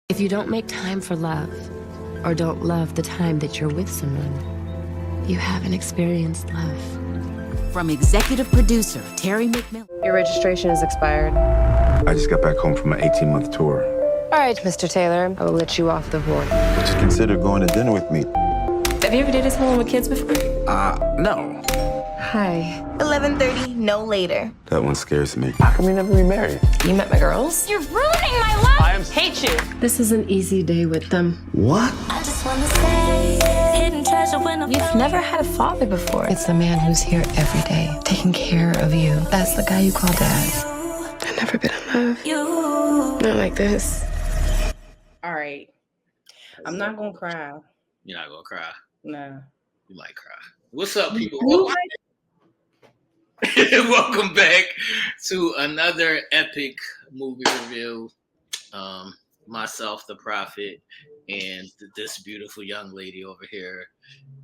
If you don't make time for love, or don't love the time that you're with someone, you haven't experienced love. From executive producer Terry McMillian. Your registration is expired. I just got back home from an 18-month tour. All right, Mr. Taylor, I will let you off the hook. Would you consider going to dinner with me? Have you ever dated someone with kids before? No. Hi. 11:30, no later. That one scares me. How come you never remarried? You met my girls? You're ruining my life. Hate you. This is an easy day with them. What? I just wanna say, hidden treasure when I'm You've never had a father before. It's the man who's here every day, taking care of you. That's the guy you call dad. I've never been in love. Not like this. All right. I'm not gonna cry. You're not gonna cry. No. You might cry. What's up, people? You Welcome back to another epic movie review. Myself, the Prophet, and this beautiful young lady over here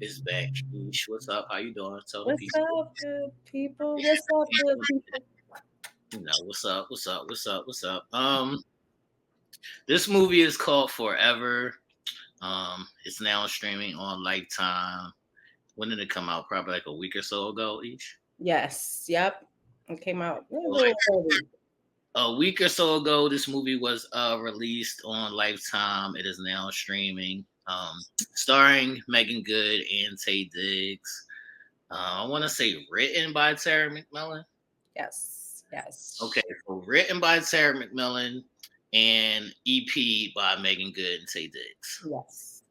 is back. Aisha, what's up? How you doing? Tell the What's people. up, good people? What's up, good people? You know, what's up? This movie is called Forever. It's now streaming on Lifetime. When did it come out? Probably like a week or so ago each. Yes. Yep. It came out A week or so ago, this movie was released on Lifetime. It is now streaming, starring Meagan Good and Taye Diggs. I want to say written by Terry McMillian. Yes. Okay, so written by Terry McMillian and EP by Meagan Good and Taye Diggs. Yes.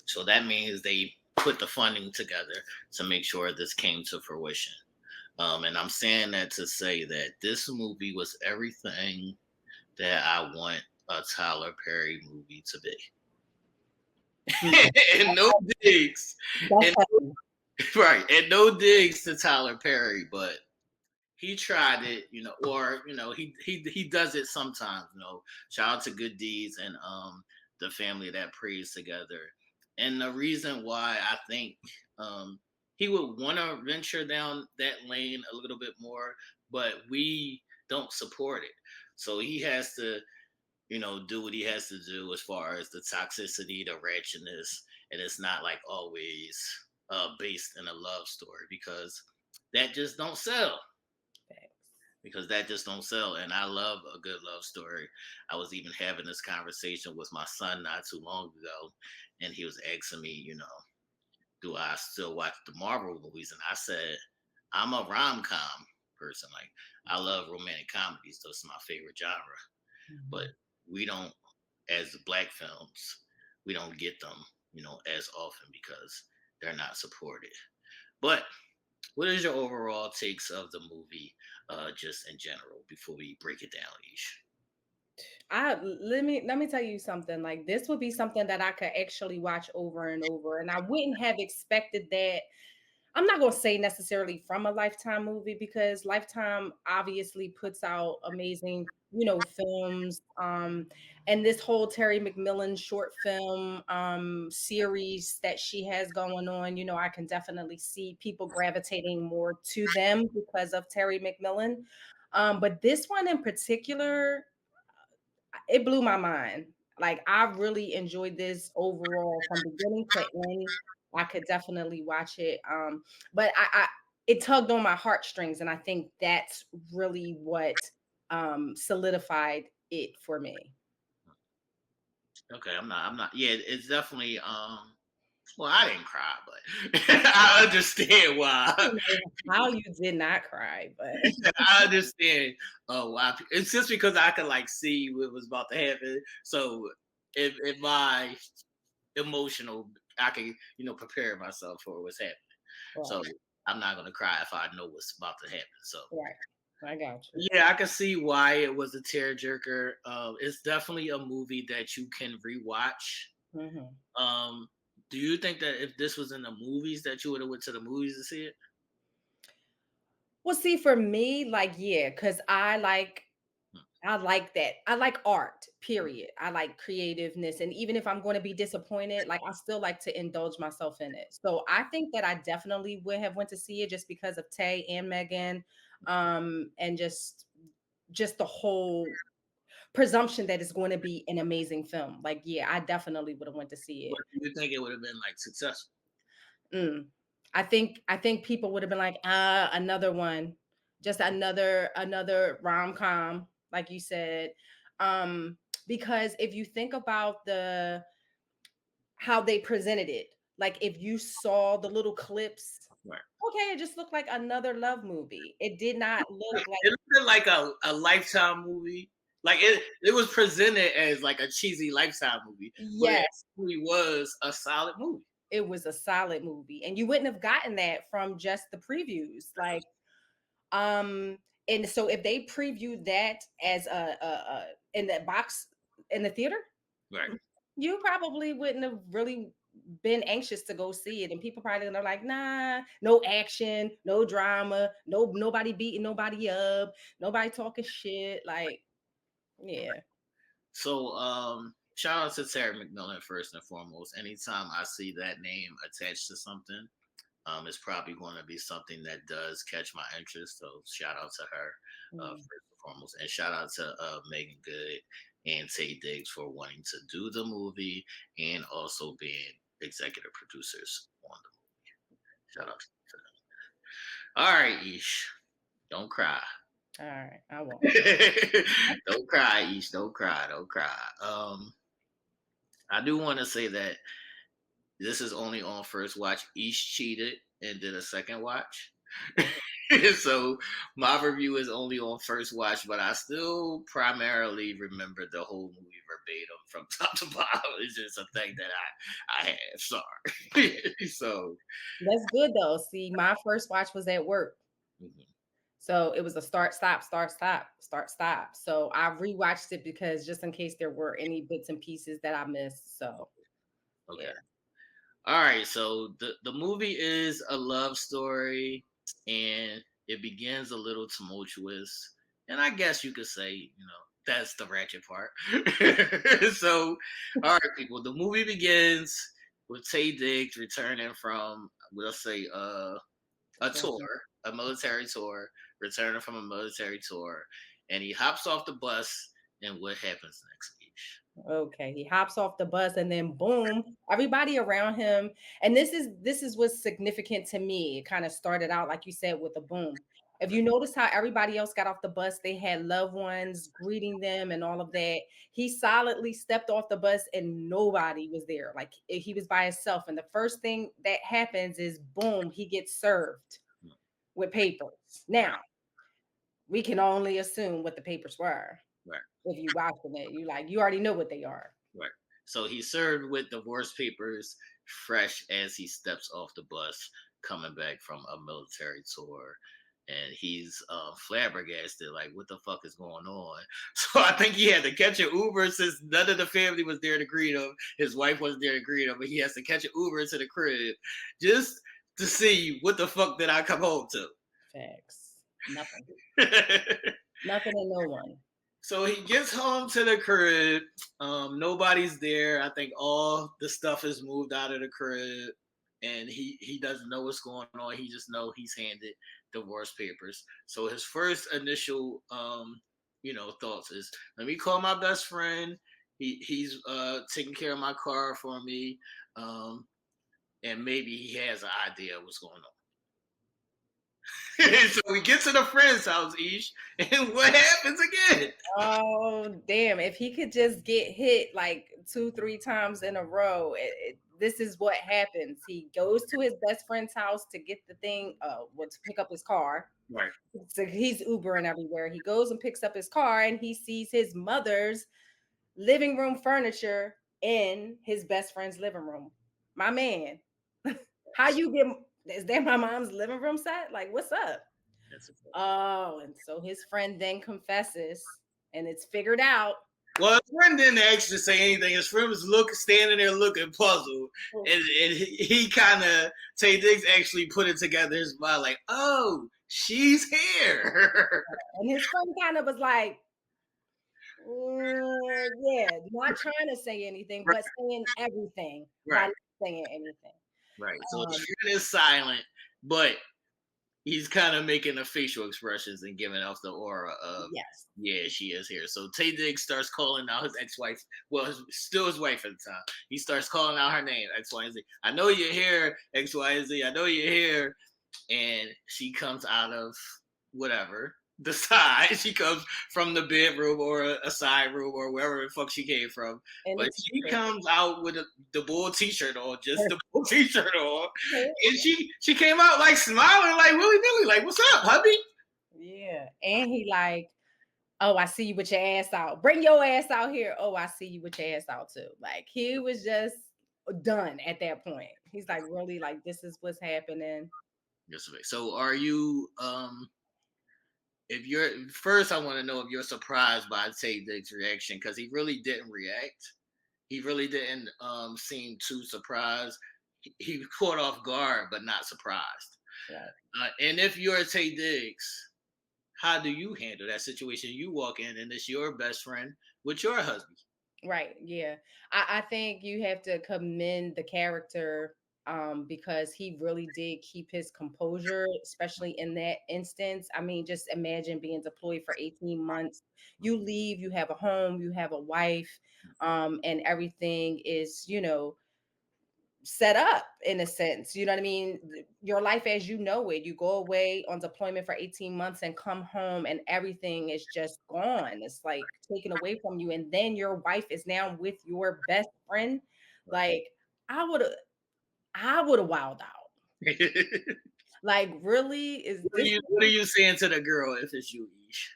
So that means they put the funding together to make sure this came to fruition. And I'm saying that to say that this movie was everything that I want a Tyler Perry movie to be. And no digs. And no digs to Tyler Perry, but he tried it, he does it sometimes, Shout out to Good Deeds and the family that prays together. And the reason why I think he would want to venture down that lane a little bit more, but we don't support it. So he has to, do what he has to do as far as the toxicity, the wretchedness, and it's not like always based in a love story because that just don't sell. And I love a good love story. I was even having this conversation with my son not too long ago, and he was asking me, do I still watch the Marvel movies? And I said, I'm a rom-com person. Like, I love romantic comedies. Those are my favorite genre. Mm-hmm. But we don't, as Black films, we don't get them, as often because they're not supported. But what is your overall takes of the movie, just in general, before we break it down, Ish? Let me tell you something. Like, this would be something that I could actually watch over and over, and I wouldn't have expected that. I'm not going to say necessarily from a Lifetime movie because Lifetime obviously puts out amazing, films. And this whole Terry McMillian short film series that she has going on, I can definitely see people gravitating more to them because of Terry McMillian. But this one in particular, it blew my mind. Like, I really enjoyed this overall from beginning to end. I could definitely watch it. But it tugged on my heartstrings, and I think that's really what solidified it for me. Okay, I'm not. Yeah, it's definitely. Well, I didn't cry, but I understand why. How you did not cry, but I understand why. It's just because I could see what was about to happen. So if my emotional, I can prepare myself for what's happening. Right. So I'm not gonna cry if I know what's about to happen. So right. I got you. Yeah, I can see why it was a tearjerker. It's definitely a movie that you can rewatch. Mm-hmm. Do you think that if this was in the movies that you would have went to the movies to see it? Well, see, for me, because I like that. I like art, period. I like creativeness. And even if I'm going to be disappointed, I still like to indulge myself in it. So I think that I definitely would have went to see it just because of Taye and Meagan, and just the whole presumption that it's going to be an amazing film. Like, yeah, I definitely would have went to see What it. do you think it would have been like successful? I think people would have been like, another one, just another rom-com, like you said. Because if you think about how they presented it, like if you saw the little clips, Right. okay, it just looked like another love movie. It did not look like It looked like a Lifetime movie. Like it was presented as like a cheesy Lifetime movie, but it yes, actually was a solid movie. it was a solid movie, and you wouldn't have gotten that from just the previews. Like, and so if they previewed that as a in the box in the theater, Right. you probably wouldn't have really been anxious to go see it, and people probably gonna like, nah, no action, no drama, nobody beating nobody up, nobody talking shit. Like, yeah. So shout out to Terry McMillian first and foremost. Anytime I see that name attached to something, it's probably going to be something that does catch my interest. So shout out to her first and foremost, and shout out to Meagan Good and Taye Diggs for wanting to do the movie and also being executive producers on the movie. Shout out to them. All right, Ish, don't cry. All right, I won't. Don't cry, Ish. Don't cry. Don't cry. I do want to say that this is only on first watch. Ish cheated and did a second watch. So my review is only on first watch, but I still primarily remember the whole movie verbatim from top to bottom. It's just a thing that I have. Sorry. So That's good though. See, my first watch was at work. So it was a start, stop, start, stop, start, stop. So I rewatched it because just in case there were any bits and pieces that I missed. So okay. Yeah. All right. So the movie is a love story, and it begins a little tumultuous. And I guess you could say, that's the ratchet part. So, all right, people. The movie begins with Taye Diggs returning from, let's say, a tour, a military tour, returning from a military tour, and he hops off the bus. And what happens next, Ish? Okay, he hops off the bus and then boom, everybody around him. And this is what's significant to me. It kind of started out, like you said, with a boom. If you notice how everybody else got off the bus, they had loved ones greeting them and all of that. He solidly stepped off the bus and nobody was there. Like he was by himself. And the first thing that happens is boom, he gets served with papers. Now, we can only assume what the papers were. Right. If you watching it, you already know what they are. Right. So he's served with divorce papers fresh as he steps off the bus coming back from a military tour. And he's flabbergasted, like, what the fuck is going on? So I think he had to catch an Uber since none of the family was there to greet him. His wife wasn't there to greet him, but he has to catch an Uber to the crib just to see what the fuck did I come home to. Facts. Nothing. Nothing and no one. So he gets home to the crib. Nobody's there. I think all the stuff is moved out of the crib, and he doesn't know what's going on. He just know he's handed divorce papers. So his first initial thoughts is, let me call my best friend. He's taking care of my car for me, and maybe he has an idea of what's going on. So we get to the friend's house, Ish, and what happens again? Oh, damn. If he could just get hit like 2-3 times in a row, this is what happens. He goes to his best friend's house to get the thing, to pick up his car. Right. So he's Ubering everywhere. He goes and picks up his car and he sees his mother's living room furniture in his best friend's living room. My man, how you get... Is that my mom's living room set? Like, what's up? Oh, and so his friend then confesses, and it's figured out. Well, his friend didn't actually say anything. His friend was standing there looking puzzled, and he kind of, Taye Diggs actually put it together in his mind, like, oh, she's here. And his friend kind of was like, yeah, not trying to say anything, but saying everything, right? Not saying anything. Right. So the friend is silent, but he's kind of making the facial expressions and giving off the aura of, Yes. yeah, she is here. So Taye Diggs starts calling out his ex-wife, well, still his wife at the time. He starts calling out her name, X, Y, and Z. I know you're here, X, Y, and Z. I know you're here. And she comes out of whatever the side. She comes from the bedroom or a side room or wherever the fuck she came from. And But she comes out with the bull t-shirt on, just the bull t-shirt on. And she came out like smiling, like willy-nilly, like, what's up, hubby? Yeah. And he like, oh, I see you with your ass out. Bring your ass out here. Oh, I see you with your ass out too. Like he was just done at that point. He's like, really, like this is what's happening. Yes, so are you if you're first, I want to know if you're surprised by Taye Diggs' reaction, because he really didn't react. He really didn't seem too surprised. He caught off guard, but not surprised. Right. And if you're Taye Diggs, how do you handle that situation? You walk in and it's your best friend with your husband. Right. Yeah. I think you have to commend the character because he really did keep his composure, especially in that instance. I mean, just imagine being deployed for 18 months. You leave, you have a home, you have a wife, and everything is, set up in a sense. You know what I mean? Your life as you know it. You go away on deployment for 18 months and come home and everything is just gone. It's like taken away from you. And then your wife is now with your best friend. Like I would have wowed out. Like, really? What are you saying to the girl if it's you, Ish?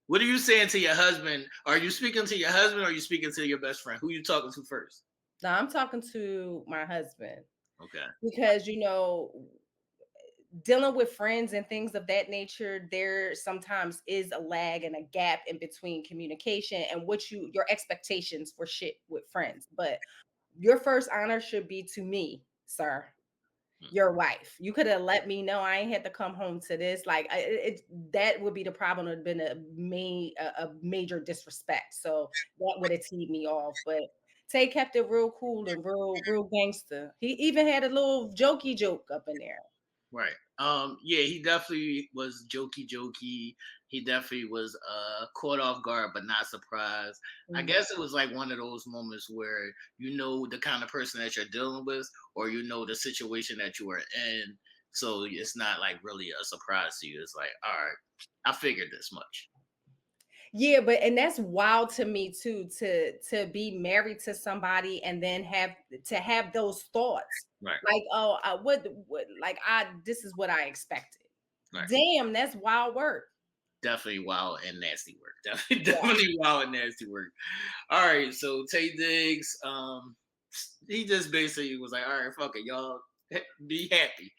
What are you saying to your husband? Are you speaking to your husband or are you speaking to your best friend? Who are you talking to first? No, I'm talking to my husband. Okay. Because dealing with friends and things of that nature, there sometimes is a lag and a gap in between communication and your expectations for shit with friends. But your first honor should be to me, sir, your wife. You could have let me know. I ain't had to come home to this. Like that would be the problem. It would have been a major disrespect. So that would have teed me off. But Tay kept it real cool and real gangster. He even had a little jokey joke up in there. Right. Yeah, he definitely was jokey. He definitely was caught off guard but not surprised. Mm-hmm. I guess it was like one of those moments where you know the kind of person that you're dealing with, or you know the situation that you are in. So it's not like really a surprise to you. It's like, all right, I figured this much. Yeah, and that's wild to me too, to be married to somebody and then have those thoughts. Right. Like, oh, this is what I expected. Right. Damn, that's wild work. Definitely wild and nasty work. Definitely wild and nasty work. All right, so Taye Diggs, he just basically was like, all right, fuck it, y'all be happy.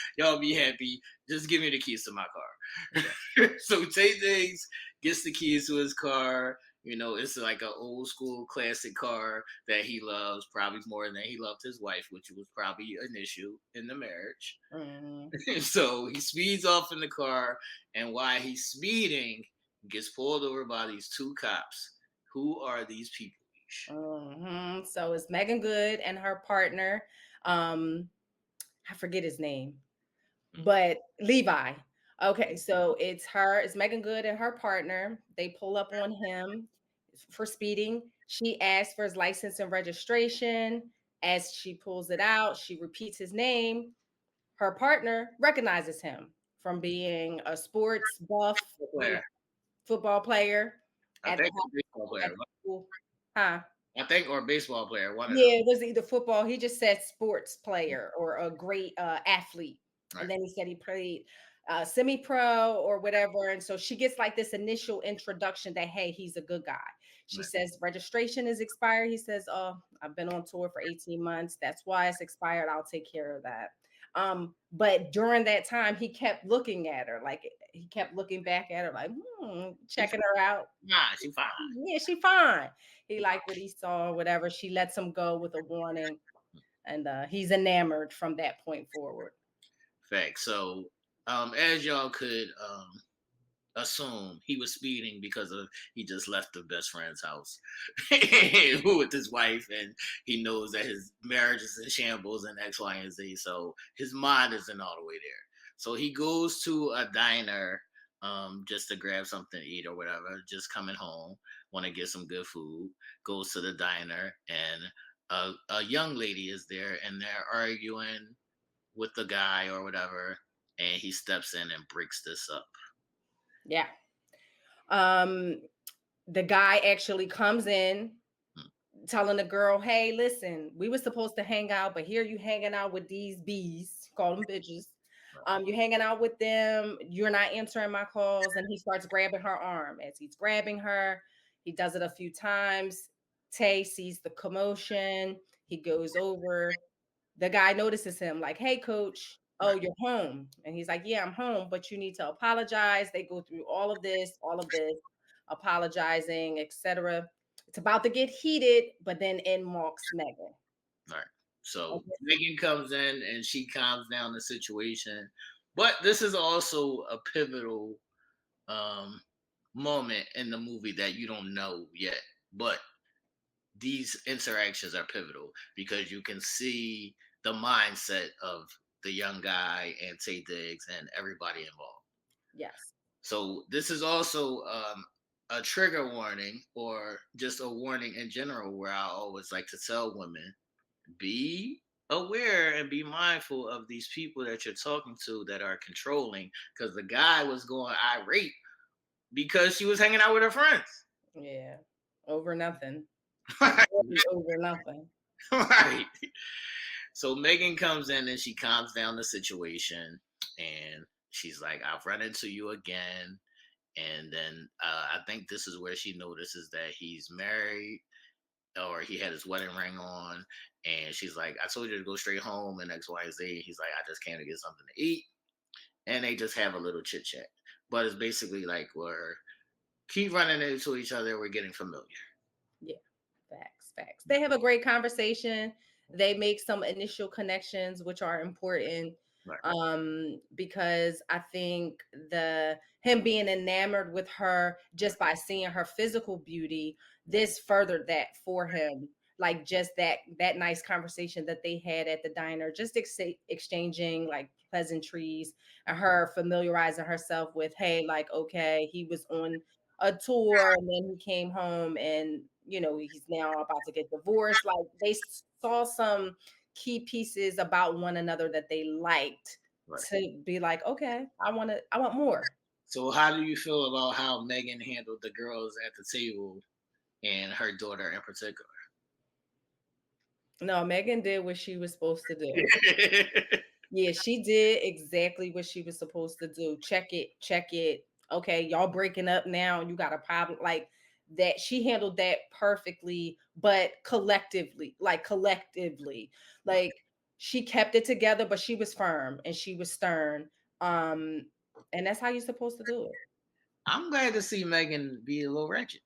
y'all be happy. Just give me the keys to my car. Okay. So Taye Diggs gets the keys to his car. It's like an old school classic car that he loves, probably more than he loved his wife, which was probably an issue in the marriage. Mm-hmm. So he speeds off in the car, and while he's speeding, gets pulled over by these two cops. Who are these people? Mm-hmm. So it's Meagan Good and her partner. I forget his name, but Levi. Okay, so it's Meagan Good and her partner. They pull up on him for speeding. She asks for his license and registration. As she pulls it out, she repeats his name. Her partner recognizes him from being a sports buff football player. I think baseball player. Huh? I think, or baseball player. It was either football. He just said sports player or a great athlete. Right. And then he said he played semi-pro or whatever. And so she gets like this initial introduction that, hey, he's a good guy. She says registration is expired. He says, oh, I've been on tour for 18 months. That's why it's expired. I'll take care of that. But during that time, he kept looking at her, like he kept looking back at her, like checking her out. Nah, she fine. Yeah, she fine. He liked what he saw, whatever. She lets him go with a warning, and he's enamored from that point forward. Fact. So, as y'all could assume he was speeding because of he just left the best friend's house with his wife, and he knows that his marriage is in shambles and X, Y, and Z. So his mind isn't all the way there. So he goes to a diner just to grab something to eat or whatever, just coming home, want to get some good food, goes to the diner, and a young lady is there, and they're arguing with the guy or whatever, and he steps in and breaks this up. Yeah. The guy actually comes in telling the girl, hey, listen, we were supposed to hang out, but here you hanging out with these bees, call them bitches. You're hanging out with them. You're not answering my calls. And he starts grabbing her arm. As he's grabbing her, he does it a few times. Taye sees the commotion. He goes over. The guy notices him like, hey, coach, oh, you're home. And he's like, yeah, I'm home, but you need to apologize. They go through all of this, apologizing, etc. It's about to get heated, but then in walks Meagan. All right. So Meagan comes in and she calms down the situation. But this is also a pivotal moment in the movie that you don't know yet. But these interactions are pivotal because you can see the mindset of the young guy and Taye Diggs and everybody involved. Yes. So this is also a trigger warning, or just a warning in general, where I always like to tell women, be aware and be mindful of these people that you're talking to that are controlling, because the guy was going irate because she was hanging out with her friends. Yeah. Over nothing. Right. Over nothing. Right. So Meagan comes in and she calms down the situation, and she's like, I've run into you again. And then I think this is where she notices that he's married, or he had his wedding ring on. And she's like, I told you to go straight home and X, Y, and Z. He's like, I just came to get something to eat. And they just have a little chit chat. But it's basically like we're keep running into each other. We're getting familiar. Yeah. Facts. They have a great conversation. They make some initial connections, which are important. Right. Because I think him being enamored with her just by seeing her physical beauty, this furthered that for him. Like just that nice conversation that they had at the diner, just exchanging like pleasantries, and her familiarizing herself with, hey, like, okay, he was on a tour and then he came home and he's now about to get divorced. Like they saw some key pieces about one another that they liked, right, to be like, okay, I want more. So how do you feel about how Meagan handled the girls at the table and her daughter in particular? No, Meagan did what she was supposed to do. Yeah, she did exactly what she was supposed to do. Check it. Okay, y'all breaking up now. You got a problem. Like that. She handled that perfectly, but collectively, like she kept it together, but she was firm and she was stern. And that's how you're supposed to do it. I'm glad to see Meagan be a little ratchet.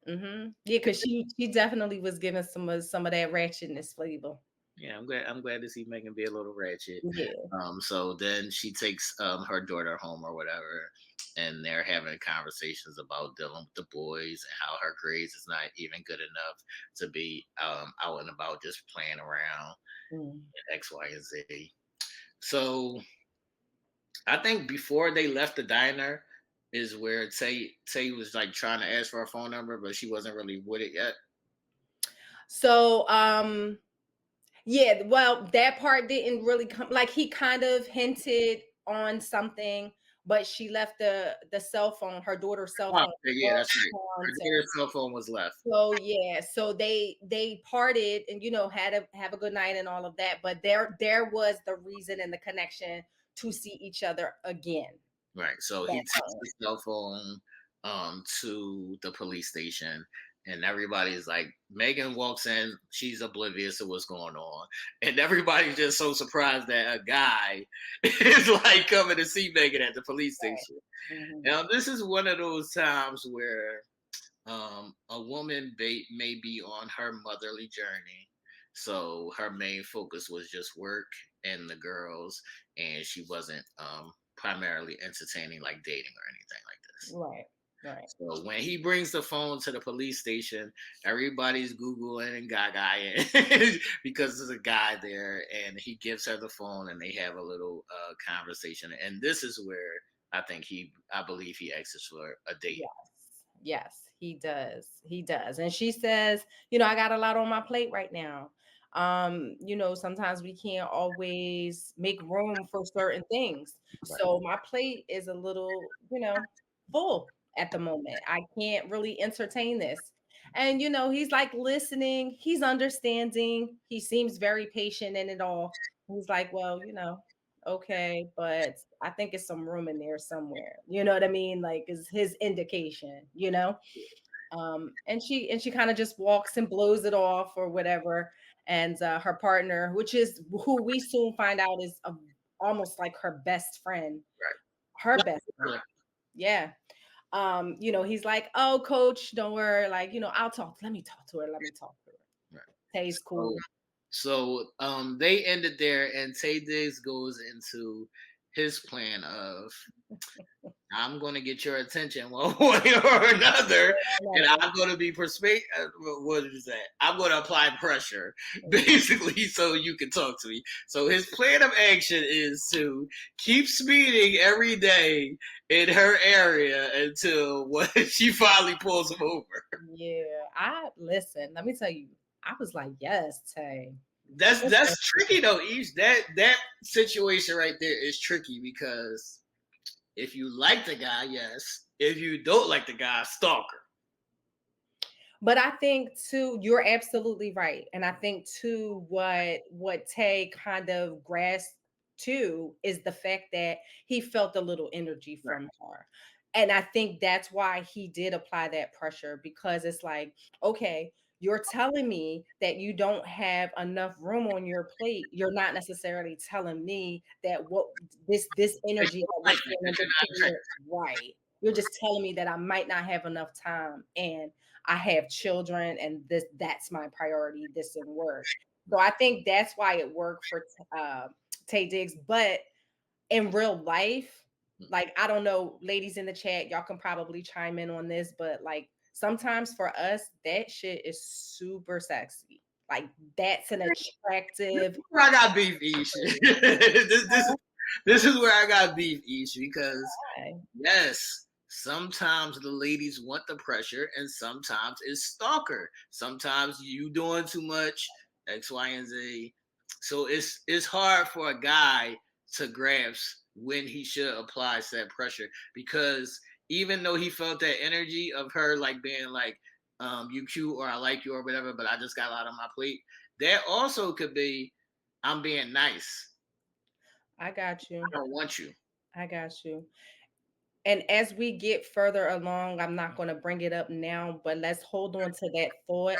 Mm-hmm. Yeah, because she definitely was giving some of that ratchetness flavor. Yeah, I'm glad to see Meagan be a little ratchet. Yeah. So then she takes her daughter home or whatever, and they're having conversations about dealing with the boys and how her grades is not even good enough to be out and about just playing around and X, Y, and Z. So I think before they left the diner is where Taye was like trying to ask for her phone number, but she wasn't really with it yet. So yeah, well, that part didn't really come. Like he kind of hinted on something, but she left the cell phone, her daughter's cell phone. Yeah, that's right. Her daughter's cell phone was left. So yeah, so they parted and had to have a good night and all of that. But there was the reason and the connection to see each other again. Right. So he takes his cell phone to the police station. And everybody's like, Meagan walks in, she's oblivious to what's going on. And everybody's just so surprised that a guy is like coming to see Meagan at the police station. Mm-hmm. Now, this is one of those times where a woman may be on her motherly journey. So her main focus was just work and the girls. And she wasn't primarily entertaining like dating or anything like this. Right. Right. So when he brings the phone to the police station, everybody's Googling and Gaga because there's a guy there, and he gives her the phone, and they have a little conversation. And this is where I believe he asks for a date. Yes, he does. He does. And she says, I got a lot on my plate right now. Sometimes we can't always make room for certain things. Right. So my plate is a little, full at the moment. I can't really entertain this. And he's like listening, he's understanding, he seems very patient in it all. He's like, well, okay, but I think it's some room in there somewhere. You know what I mean? Like is his indication. And she kind of just walks and blows it off or whatever. And her partner, which is who we soon find out is almost like her best friend, her best friend. Yeah. He's like, oh, coach, don't worry. Like, let me talk to her. Let me talk to her. Right. Taye's cool. So they ended there, and Taye Diggs goes into his plan of I'm going to get your attention one way or another, and I'm going to be persuade. What is that? I'm going to apply pressure, basically, so you can talk to me. So his plan of action is to keep speeding every day in her area until when she finally pulls him over. Yeah, listen. Let me tell you, I was like, yes, Taye. That's tricky though, Ish. That situation right there is tricky because if you like the guy, yes. If you don't like the guy, stalker. But I think too, you're absolutely right. And I think too, what Taye kind of grasped too is the fact that he felt a little energy from her. And I think that's why he did apply that pressure, because it's like, okay, you're telling me that you don't have enough room on your plate. You're not necessarily telling me that what this energy right. You're just telling me that I might not have enough time, and I have children, and that's my priority. This didn't work. So I think that's why it worked for Taye Diggs. But in real life, like, I don't know, ladies in the chat, y'all can probably chime in on this, but like sometimes for us, that shit is super sexy. Like that's an attractive. I got beef, Isha. This is where I got beef, Isha, because yes, sometimes the ladies want the pressure, and sometimes it's stalker. Sometimes you doing too much, X, Y, and Z. So it's hard for a guy to grasp when he should apply said pressure, because even though he felt that energy of her like being like, you cute or I like you or whatever, but I just got a lot on my plate. That also could be I'm being nice. I got you. I don't want you. I got you. And as we get further along, I'm not going to bring it up now, but let's hold on to that thought.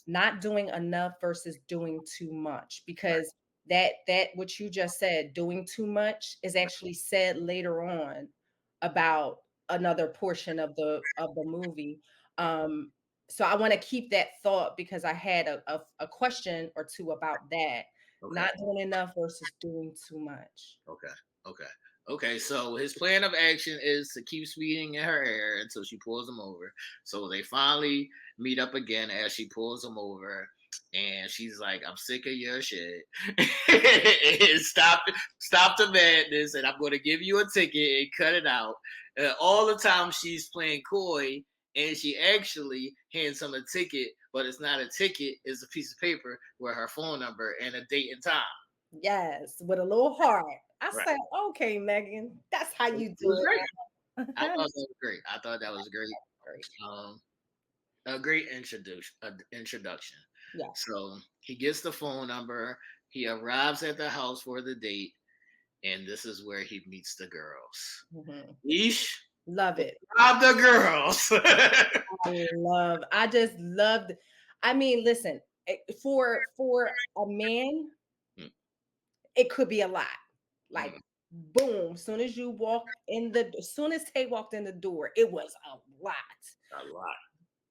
Not doing enough versus doing too much, because that what you just said, doing too much, is actually said later on about another portion of the movie. So I want to keep that thought, because I had a question or two about that. Okay. Not doing enough versus doing too much. Okay. So his plan of action is to keep speeding in her hair until she pulls him over. So they finally meet up again as she pulls him over, and she's like, "I'm sick of your shit. Stop the madness, and I'm going to give you a ticket and cut it out." All the time she's playing coy, and she actually hands him a ticket, but it's not a ticket; it's a piece of paper with her phone number and a date and time. Yes, with a little heart. I said, okay, Meagan, that's how you do it. I thought that was great. A great introduction. Yeah. So he gets the phone number. He arrives at the house for the date, and this is where he meets the girls. Ish, love it. Love the girls. I just loved. I mean, listen, for a man, it could be a lot. Like, boom, as soon as Taye walked in the door, it was a lot.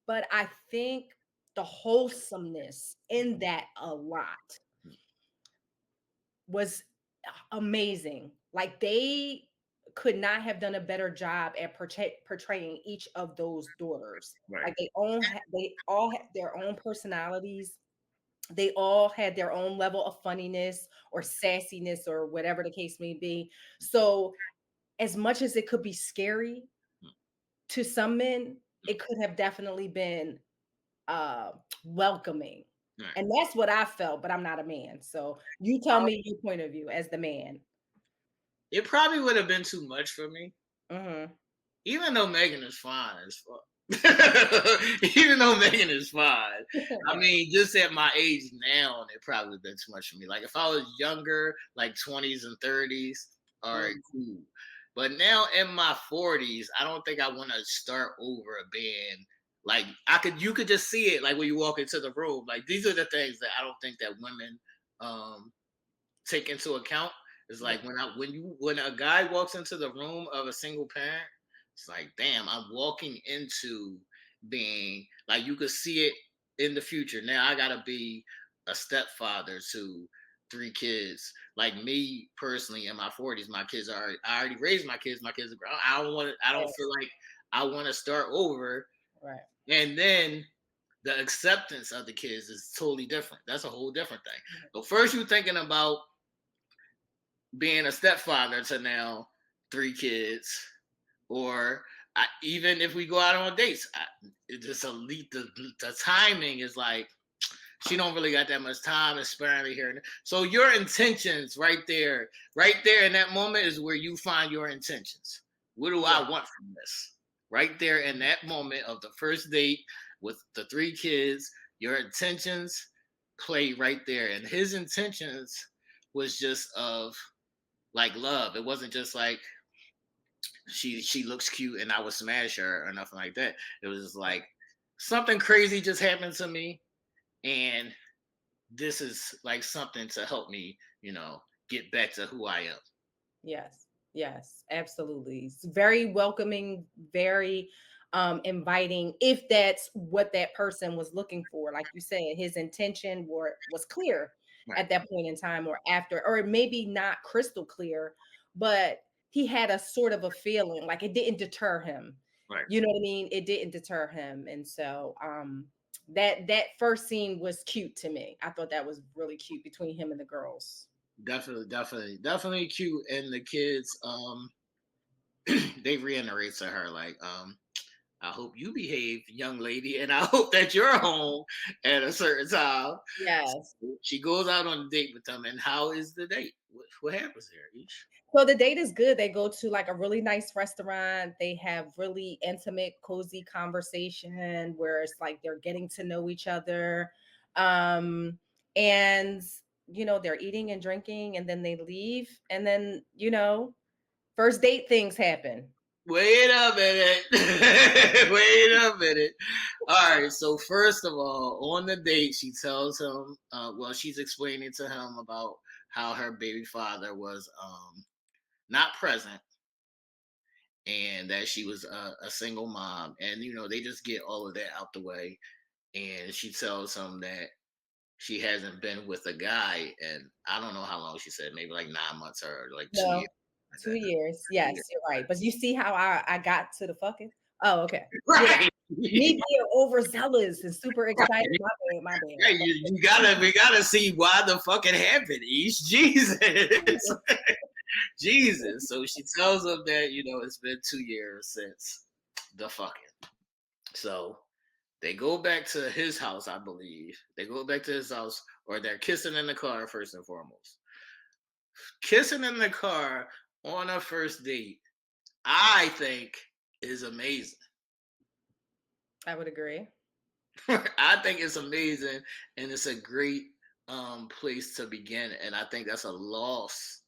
But I think the wholesomeness in that a lot was amazing. Like, they could not have done a better job at portraying each of those daughters. Right. Like they all had their own personalities. They all had their own level of funniness or sassiness or whatever the case may be. So as much as it could be scary to some men, it could have definitely been welcoming. Right. And that's what I felt, but I'm not a man. So you tell me your point of view as the man. It probably would have been too much for me. Mm-hmm. Even though Meagan is fine as fuck. Even though Meagan is fine. I mean, just at my age now, it probably would have been too much for me. Like if I was younger, like 20s and 30s, all right, cool. But now in my 40s, I don't think I want to start over a band. Like you could just see it like when you walk into the room. Like these are the things that I don't think that women take into account. It's like when a guy walks into the room of a single parent, it's like, damn, I'm walking into being like, you could see it in the future. Now I gotta be a stepfather to 3 kids. Like me personally, in my 40s, my kids I already raised my kids. My kids are grown. I don't feel like I want to start over. Right. And then the acceptance of the kids is totally different. That's a whole different thing. So first you're thinking about being a stepfather to now 3 kids, or even if we go out on dates, the timing is like, she don't really got that much time and sparingly here. So your intentions right there in that moment is where you find your intentions. What do I want from this? Right there in that moment of the first date with the 3 kids, your intentions play right there. And his intentions was just of like love. It wasn't just like she looks cute and I would smash her or nothing like that. It was just like something crazy just happened to me, and this is like something to help me, get back to who I am. Yes, absolutely. It's very welcoming, very inviting, if that's what that person was looking for. Like you said, his intention was clear at that point in time, or after, or maybe not crystal clear, but he had a sort of a feeling like it didn't deter him. Right. You know what I mean? It didn't deter him. And so that first scene was cute to me. I thought that was really cute between him and the girls. Definitely cute. And the kids, they reiterate to her like, I hope you behave, young lady, and I hope that you're home at a certain time. Yes. So she goes out on a date with them. And how is the date? What happens there, Ish? So the date is good. They go to like a really nice restaurant. They have really intimate, cozy conversation where it's like they're getting to know each other. And they're eating and drinking, and then they leave. And then, first date things happen. Wait a minute. All right. So first of all, on the date, she tells him, she's explaining to him about how her baby father was not present, and that she was a single mom. And, they just get all of that out the way. And she tells him that she hasn't been with a guy, and I don't know how long she said, maybe like 9 months or like 2 years. 2 years. Yes, you're right. But you see how I got to the fucking. Oh, okay. Right. Me being overzealous and super excited. My bad. Yeah, we gotta see why the fuck it happened, Ish. Jesus. Jesus. So she tells him that, it's been 2 years since the fucking. So they go back to his house, I believe. They go back to his house, or they're kissing in the car first and foremost. Kissing in the car on a first date, I think, is amazing. I would agree. I think it's amazing, and it's a great place to begin. And I think that's a lost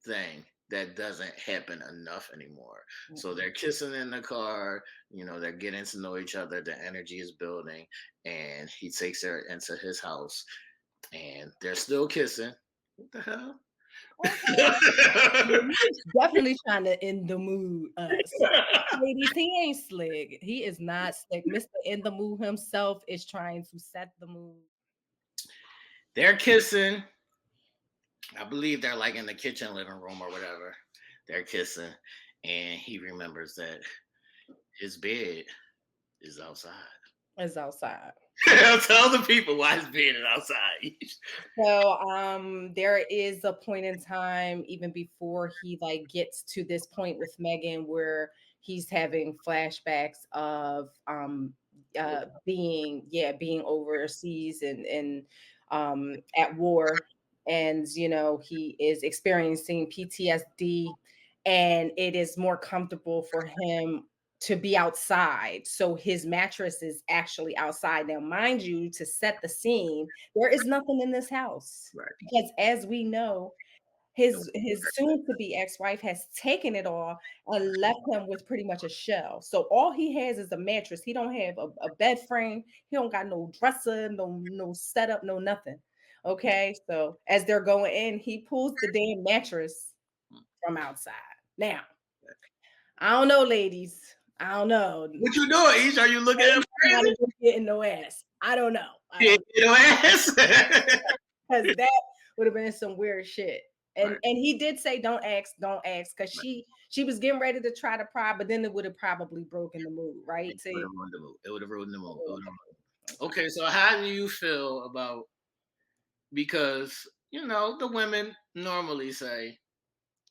thing that doesn't happen enough anymore. Mm-hmm. So they're kissing in the car, they're getting to know each other, the energy is building, and he takes her into his house, and they're still kissing. What the hell? He's definitely trying to end the mood. Ladies, he ain't slick. He is not slick. Mr. In the Mood himself is trying to set the mood. They're kissing. I believe they're like in the kitchen, living room, or whatever. They're kissing, and he remembers that his bed is outside. It's outside. Tell the people why his bed is outside. So there is a point in time even before he like gets to this point with Megan where he's having flashbacks of being overseas and at war, and he is experiencing PTSD, and it is more comfortable for him to be outside. So his mattress is actually outside. Now, mind you, to set the scene, there is nothing in this house. Right. Because as we know, his soon-to-be ex-wife has taken it all and left him with pretty much a shell. So all he has is a mattress. He don't have a bed frame. He don't got no dresser, no setup, no nothing. Okay, so as they're going in, he pulls the damn mattress from outside. Now, I don't know, ladies. I don't know. What you doing, Aisha? Are you looking at him crazy? Getting no ass. I don't know. Yeah, you know, ass. Because that would have been some weird shit. And Right. and he did say, don't ask, because she was getting ready to try to pry, but then it would have probably broken the mood, right? It would have ruined the mood. Okay, so how do you feel about, because the women normally say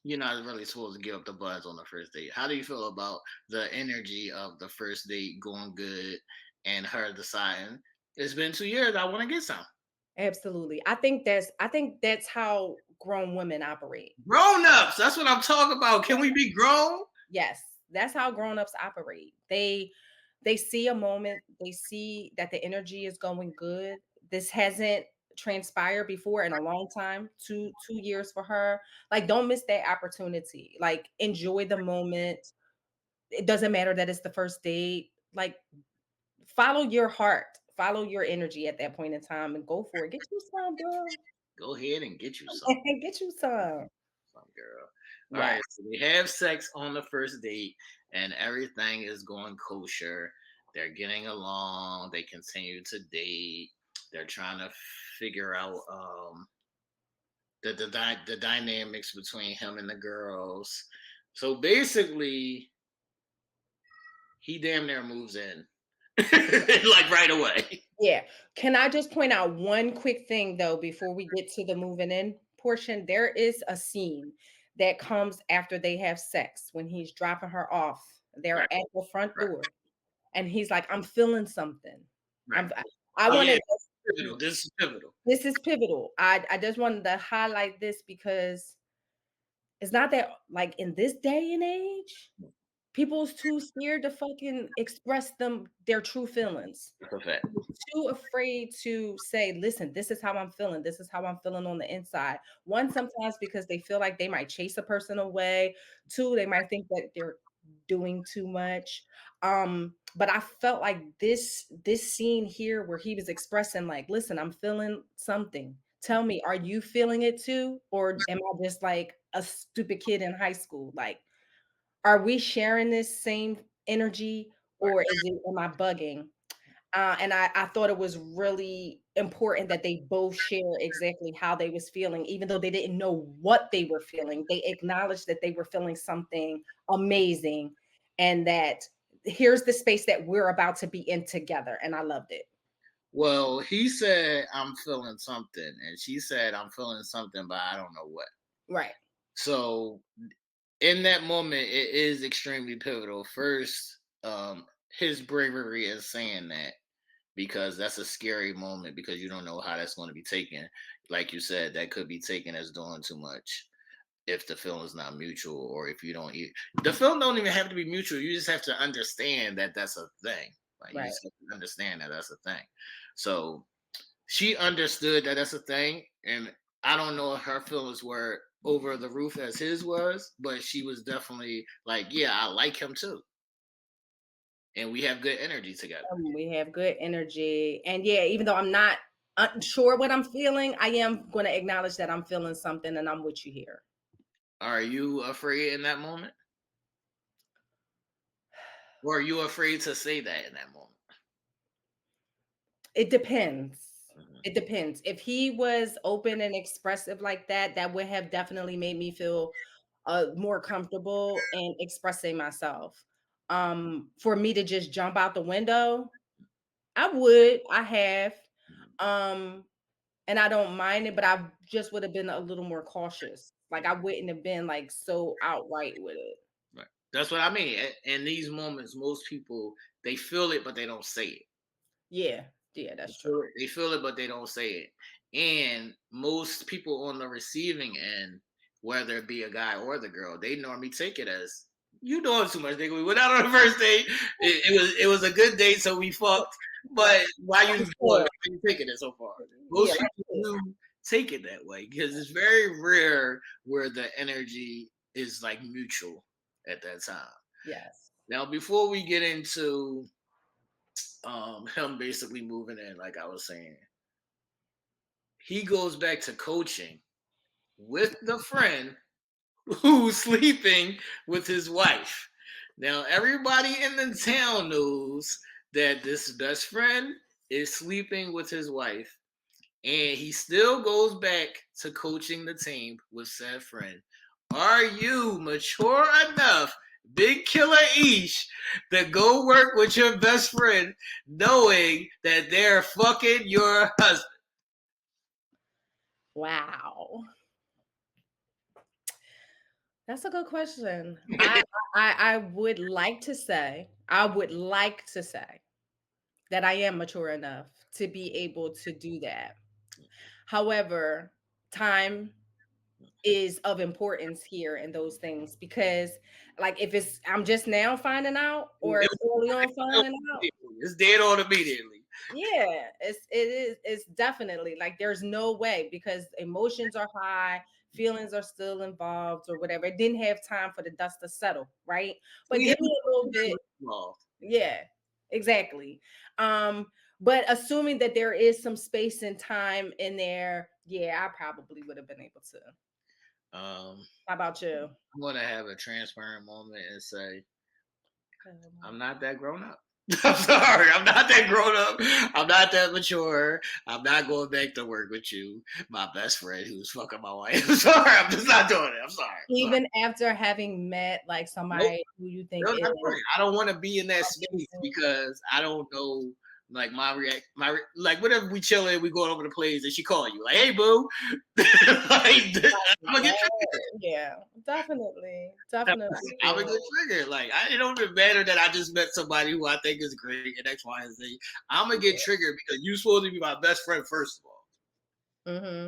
you're not really supposed to give up the buzz on the first date. How do you feel about the energy of the first date going good and her deciding it's been 2 years, I want to get some? Absolutely. I think that's how grown women operate. Grown-ups, that's what I'm talking about. Can we be grown? Yes, that's how grown-ups operate. They see a moment, they see that the energy is going good. This hasn't transpired before in a long time. 2 years for her. Like, don't miss that opportunity. Like, enjoy the moment. It doesn't matter that it's the first date. Like, follow your heart, follow your energy at that point in time and go for it. Get you some, girl. Go ahead and get you some. Get you some. Some girl. All right, so they have sex on the first date and everything is going kosher. They're getting along. They continue to date. They're trying to figure out the dynamics between him and the girls. So basically, he damn near moves in like right away. Yeah. Can I just point out one quick thing though before we get to the moving in portion? There is a scene that comes after they have sex when he's dropping her off. They're Right. at the front Right. door, and he's like, "I'm feeling something." Right. I wanted. Pivotal. This is pivotal. This is pivotal. I just wanted to highlight this because it's not that, like, in this day and age, people's too scared to fucking express their true feelings. Perfect. Too afraid to say, listen, this is how I'm feeling. This is how I'm feeling on the inside. One, sometimes because they feel like they might chase a person away. Two, they might think that they're doing too much. But I felt like this scene here where he was expressing, like, listen, I'm feeling something. Tell me, are you feeling it too? Or am I just like a stupid kid in high school? Like, are we sharing this same energy, or am I bugging? And I thought it was really important that they both share exactly how they was feeling, even though they didn't know what they were feeling. They acknowledged that they were feeling something amazing, and that here's the space that we're about to be in together. And I loved it. Well, he said, I'm feeling something. And she said, I'm feeling something, but I don't know what. Right. So in that moment, it is extremely pivotal. First, his bravery is saying that, because that's a scary moment, because you don't know how that's going to be taken. Like you said, that could be taken as doing too much if the film is not mutual, or if you don't the film don't even have to be mutual. You just have to understand that that's a thing. Like, you just have to understand that that's a thing. So she understood that that's a thing, and I don't know if her feelings were over the roof as his was, but she was definitely like, yeah, I like him too. And we have good energy together. We have good energy. And yeah, even though I'm not unsure what I'm feeling, I am going to acknowledge that I'm feeling something, and I'm with you here. Are you afraid in that moment? Or are you afraid to say that in that moment? It depends. It depends. If he was open and expressive like that, that would have definitely made me feel more comfortable in expressing myself. For me to just jump out the window, I have, um, and I don't mind it, but I just would have been a little more cautious. Like I wouldn't have been like so outright with it. Right. That's what I mean. In these moments, most people they feel it, but they don't say it. Yeah, yeah, They that's true. feel it, they feel it, but they don't say it. And most people on the receiving end, whether it be a guy or the girl, they normally take it as you doing too much, nigga. We went out on the first date. It was a good date, so we fucked. But why you doing? Why you taking it so far? Yeah, Most people do take it that way because it's very rare where the energy is like mutual at that time. yes. Now, before we get into him basically moving in, like I was saying, he goes back to coaching with the friend who's sleeping with his wife. Now, everybody in the town knows that this best friend is sleeping with his wife, and he still goes back to coaching the team with said friend. Are you mature enough, Big Killer Ish, to go work with your best friend knowing that they're fucking your husband? Wow. That's a good question. I would like to say, that I am mature enough to be able to do that. However, time is of importance here in those things because like if it's I'm just now finding out or it's early on finding out, It's dead on immediately. yeah, it's definitely like there's no way because emotions are high, feelings are still involved or whatever. It didn't have time for the dust to settle, right? But give me a little bit. Yeah, exactly. Um, but assuming that there is some space and time in there, yeah, I probably would have been able to. How about you? I'm gonna have a transparent moment and say I'm Um, not that grown up. I'm sorry, I'm not that grown up. I'm not that mature. I'm not going back to work with you, my best friend who's fucking my wife. I'm sorry, I'm just not doing it. I'm sorry. Even after having met like Nope. somebody who you think No, is that's right. I don't want to be in that space because I don't know. Like like whatever we chilling, we going over the plays, and she call you like, "Hey, boo," like, I'm gonna get yeah, definitely, definitely. I'm a good trigger. Like it don't even matter that I just met somebody who I think is great and X, Y, and Z. I'm gonna get triggered because you supposed to be my best friend first of all. Mm-hmm.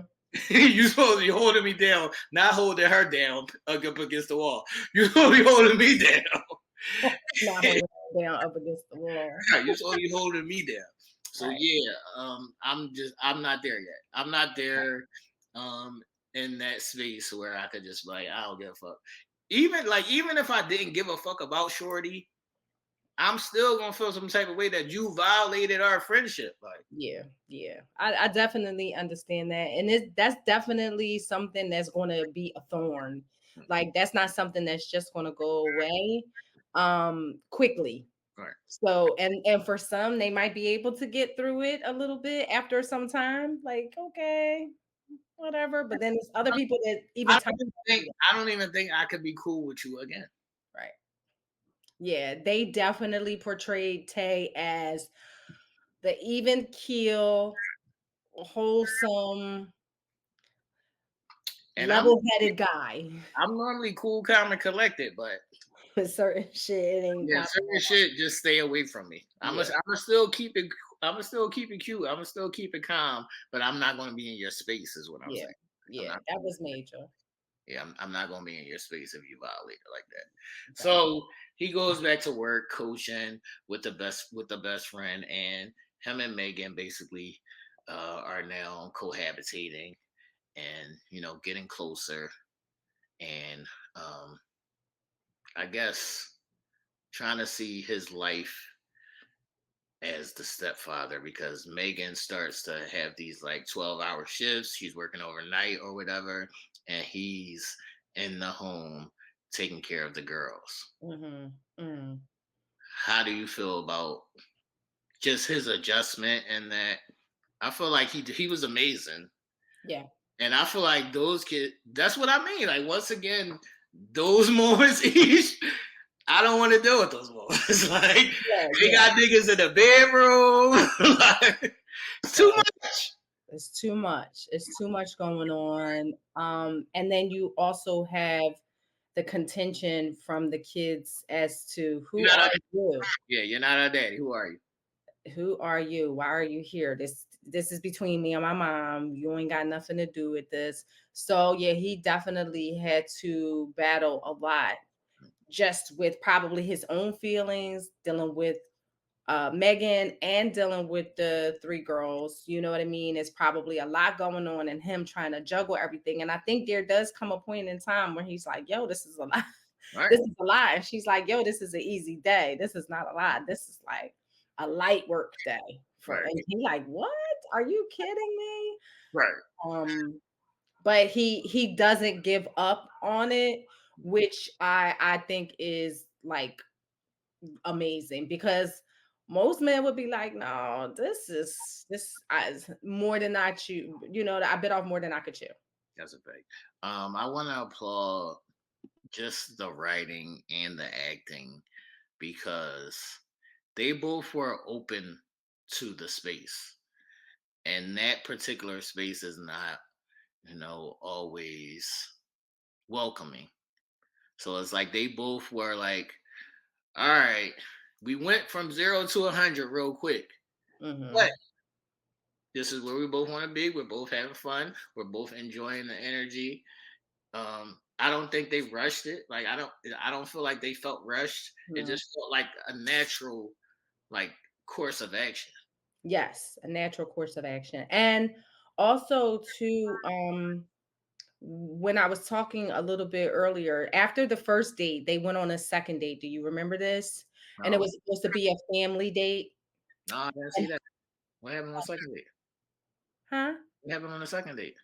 You supposed to be holding me down, not holding her down up against the wall. You supposed to be holding me down. Not holding her down up against the wall. You supposed to be holding me down. So Right. yeah, I'm not there yet. I'm not there in that space where I could just be like, I don't give a fuck. Even if I didn't give a fuck about Shorty, I'm still gonna feel some type of way that you violated our friendship. Like, Yeah. I definitely understand that. And that's definitely something that's gonna be a thorn. Like that's not something that's just gonna go away quickly. right. So and for some they might be able to get through it a little bit after some time, like okay, whatever. But then there's other people that even time I don't even think I could be cool with you again. right. Yeah, they definitely portrayed Tay as the even keel, wholesome, And level-headed guy. I'm normally cool, calm, and collected, but With certain shit ain't yeah, certain shit just stay away from me. I'm gonna still keep it. I'm gonna still keep it cute. I'm gonna still keep it calm, but I'm not gonna be in your space. Is what I'm yeah, saying. yeah, that was major. Yeah, I'm not gonna be in your space if you violate it like that. So he goes back to work coaching with the best friend, and him and Megan basically are now cohabitating and getting closer, and I guess trying to see his life as the stepfather because Megan starts to have these like 12-hour shifts. She's working overnight or whatever, and he's in the home taking care of the girls. Mm-hmm. How do you feel about just his adjustment and that? I feel like he was amazing. Yeah. And I feel like those kids, that's what I mean. Like, once again, those moments, I don't want to deal with those moments. Like they got niggas in the bedroom. Like, it's too much. It's too much. It's too much going on. And then you also have the contention from the kids as to who are you? Yeah, you're not our daddy. Who are you? Who are you? Why are you here? This is between me and my mom. You ain't got nothing to do with this. So yeah, he definitely had to battle a lot just with probably his own feelings, dealing with Meagan and dealing with the three girls. You know what I mean? It's probably a lot going on and him trying to juggle everything. And I think there does come a point in time where he's like, yo, this is a lot. Right. This is a lot. And she's like, yo, this is an easy day. This is not a lot. This is like a light work day. And he's like, what? Are you kidding me? Right. But he doesn't give up on it, which I think is like amazing, because most men would be like, no, this is more than I chew. You know, I bit off more than I could chew. That's a fact. I want to applaud just the writing and the acting, because they both were open to the space, and that particular space is not, always welcoming. So it's like they both were like, all right, we went from 0 to 100 real quick, but this is where we both want to be. We're both having fun. We're both enjoying the energy. I don't think they rushed it. Like I don't feel like they felt rushed. No. It just felt like a natural, like, course of action. Yes, a natural course of action. And also to when I was talking a little bit earlier, after the first date, they went on a second date. Do you remember this? And it was supposed to be a family date. No, I didn't see that. What happened on the second date? Huh? What happened on the second date?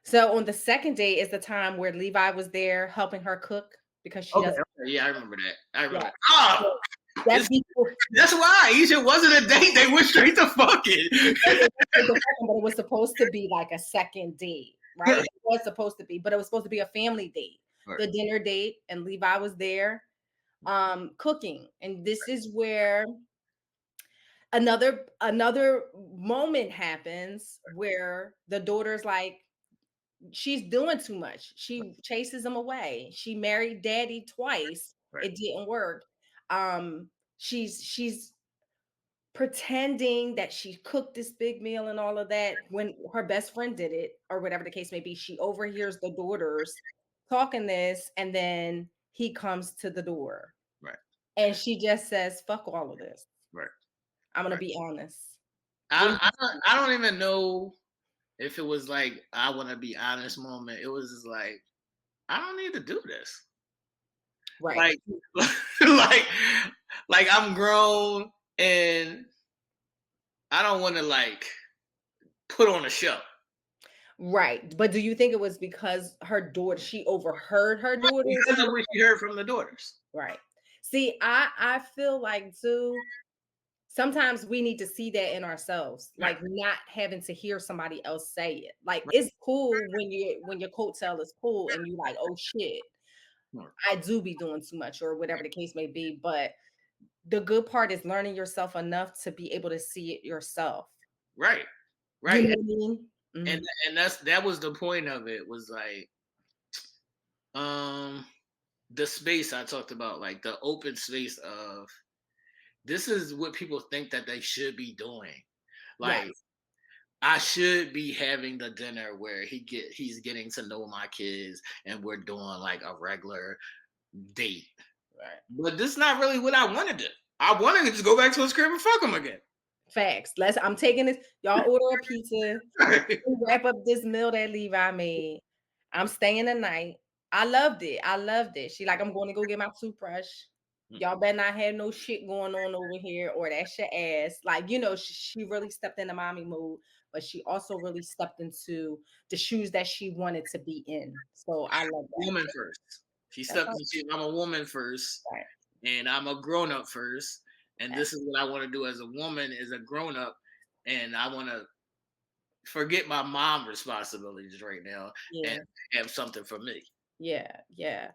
So on the second date is the time where Levi was there helping her cook because she doesn't. Yeah, I remember that. I remember. Yeah. Oh, That's why Aisha wasn't a date. They went straight to fucking. But it was supposed to be like a second date, right? It was supposed to be, but it was supposed to be a family date, the dinner date, and Levi was there cooking. And this is where another moment happens where the daughter's like, she's doing too much. She chases him away. She married daddy twice. It didn't work. She's pretending that she cooked this big meal and all of that when her best friend did it, or whatever the case may be. She overhears the daughters talking this, and then he comes to the door. Right. And she just says, fuck all of this. Right. I'm gonna be honest. I don't even know if it was like I want to be honest moment. It was just like, I don't need to do this. Right. Like I'm grown and I don't want to like put on a show. Right. But do you think it was because her daughter, she overheard her daughter? Because of what she heard from the daughters. Right. See, I feel like too, sometimes we need to see that in ourselves, like not having to hear somebody else say it. Like it's cool when your coattail is cool and you like, oh shit, I do be doing too much or whatever the case may be. But the good part is learning yourself enough to be able to see it yourself. Right. You know what I mean? Mm-hmm. And that was the point of it, was like the space I talked about, like the open space of this is what people think that they should be doing. Like I should be having the dinner where he's getting to know my kids and we're doing like a regular date. Right. But this is not really what I wanted to. I wanted to just go back to his crib and fuck him again. Facts. I'm taking this. Y'all order a pizza. Wrap up this meal that Levi made. I'm staying the night. I loved it. She like, I'm going to go get my toothbrush. Y'all better not have no shit going on over here, or that's your ass. Like, she really stepped into mommy mode, but she also really stepped into the shoes that she wanted to be in. So I love that. Woman first. She stepped into, I'm a woman first, right, and I'm a grown up first. And this is what I want to do as a woman, as a grown up. And I want to forget my mom responsibilities right now and have something for me. Yeah, yeah.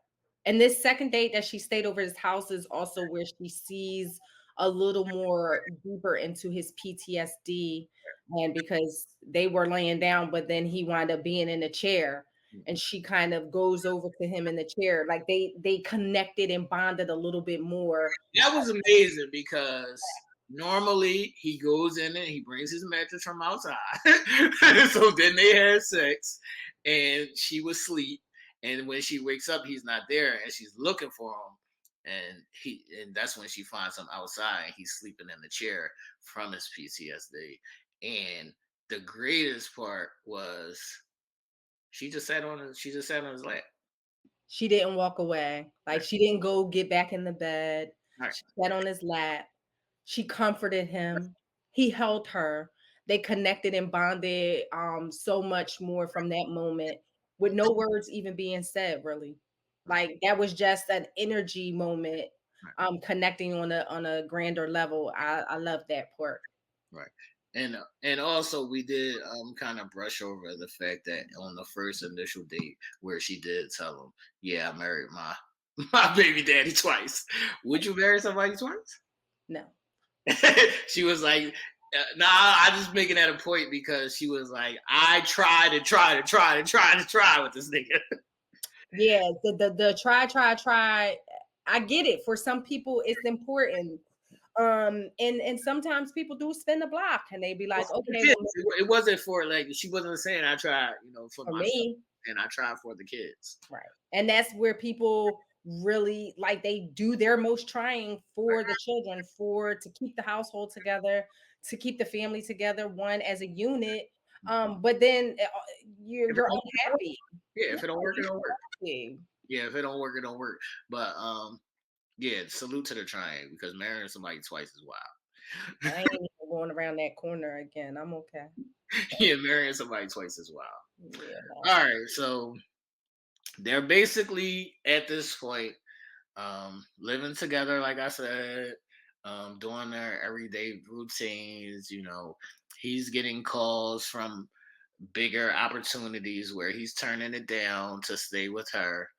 And this second date that she stayed over his house is also where she sees a little more deeper into his PTSD. And because they were laying down, but then he wound up being in a chair and she kind of goes over to him in the chair. Like they connected and bonded a little bit more. That was amazing because normally he goes in and he brings his mattress from outside. So then they had sex and she was asleep. And when she wakes up, he's not there and she's looking for him. And that's when she finds him outside. He's sleeping in the chair from his PTSD. And the greatest part was she just sat on his lap. She didn't walk away. Like she didn't go get back in the bed. Right. She sat on his lap. She comforted him. He held her. They connected and bonded so much more from that moment with no words even being said, really. Like that was just an energy moment connecting on a grander level. I love that part. Right. And also we did kind of brush over the fact that on the first initial date where she did tell him, "Yeah, I married my my baby daddy twice. Would you marry somebody twice?" No. She was like, "Nah, I'm just making that a point because she was like, I tried and tried and tried and tried and tried with this nigga." Yeah, the try. I get it. For some people, it's important. And sometimes people do spin the block and they be like, okay, well, It wasn't for like she wasn't saying I tried, for for myself, me, and I tried for the kids. right. And that's where people really like they do their most trying for the children, for to keep the household together, to keep the family together, one as a unit. But then you're unhappy. Yeah, if it don't work, it You're don't work. unhappy. Yeah, if it don't work, it don't work. But yeah, salute to the trying because marrying somebody twice is I wild. ain't even going around that corner again. I'm okay. Yeah, marrying somebody twice is wild. Yeah, no. All right, so they're basically at this point living together, like I said, doing their everyday routines. He's getting calls from bigger opportunities where he's turning it down to stay with her.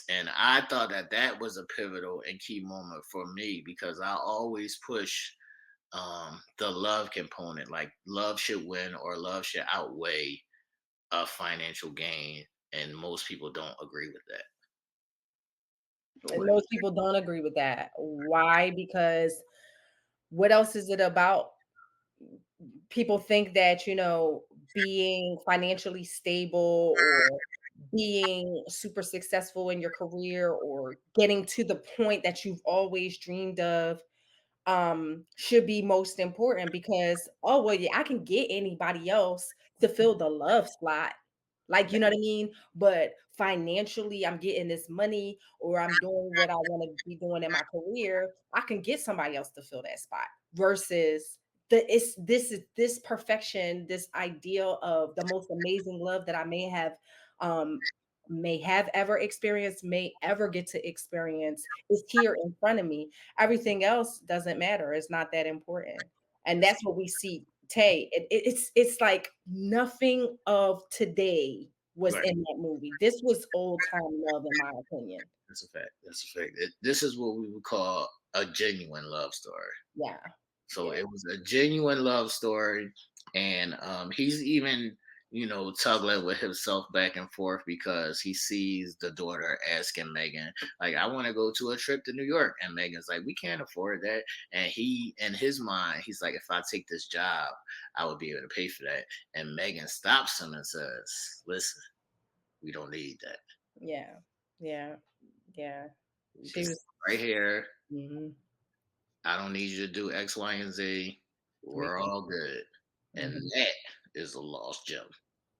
And I thought that that was a pivotal and key moment for me because I always push the love component. Like love should win or love should outweigh a financial gain. And most people don't agree with that. And most people don't agree with that. Why? Because what else is it about? People think that, being financially stable or being super successful in your career or getting to the point that you've always dreamed of should be most important because oh well yeah, I can get anybody else to fill the love slot, like you know what I mean, but financially I'm getting this money or I'm doing what I want to be doing in my career, I can get somebody else to fill that spot versus this perfection, this ideal of the most amazing love that I um may have ever experienced, may ever get to experience is here in front of me. Everything else doesn't matter. It's not that important. And that's what we see Taye. It's like nothing of today was Right. in that movie. This was old time love, in my opinion. That's a fact. That's a fact. This is what we would call a genuine love story. Yeah. So Yeah. it was a genuine love story, and he's even tugging with himself back and forth because he sees the daughter asking Megan, like, "I want to go to a trip to New York," and Megan's like, "We can't afford that." And he, in his mind, he's like, "If I take this job, I would be able to pay for that." And Megan stops him and says, "Listen, we don't need that. Yeah. Yeah. Yeah. We She can stay was right here. mhm. I don't need you to do X, Y, and Z. We We're all good." And mhm. that is a lost gem.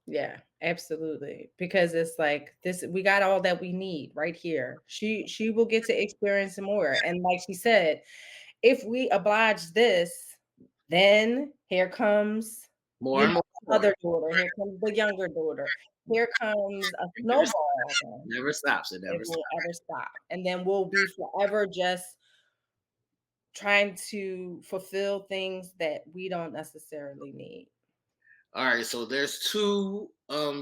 Yeah, absolutely. Because it's like this, we got all that we need right here. She will get to experience more. And like she said, if we oblige this, then here comes, More and more. the other daughter, here comes the younger daughter, here comes a It never stops. snowball. Never stops. It It never stops. will ever stop. And then we'll be forever just trying to fulfill things that we don't necessarily need. All right. So there's two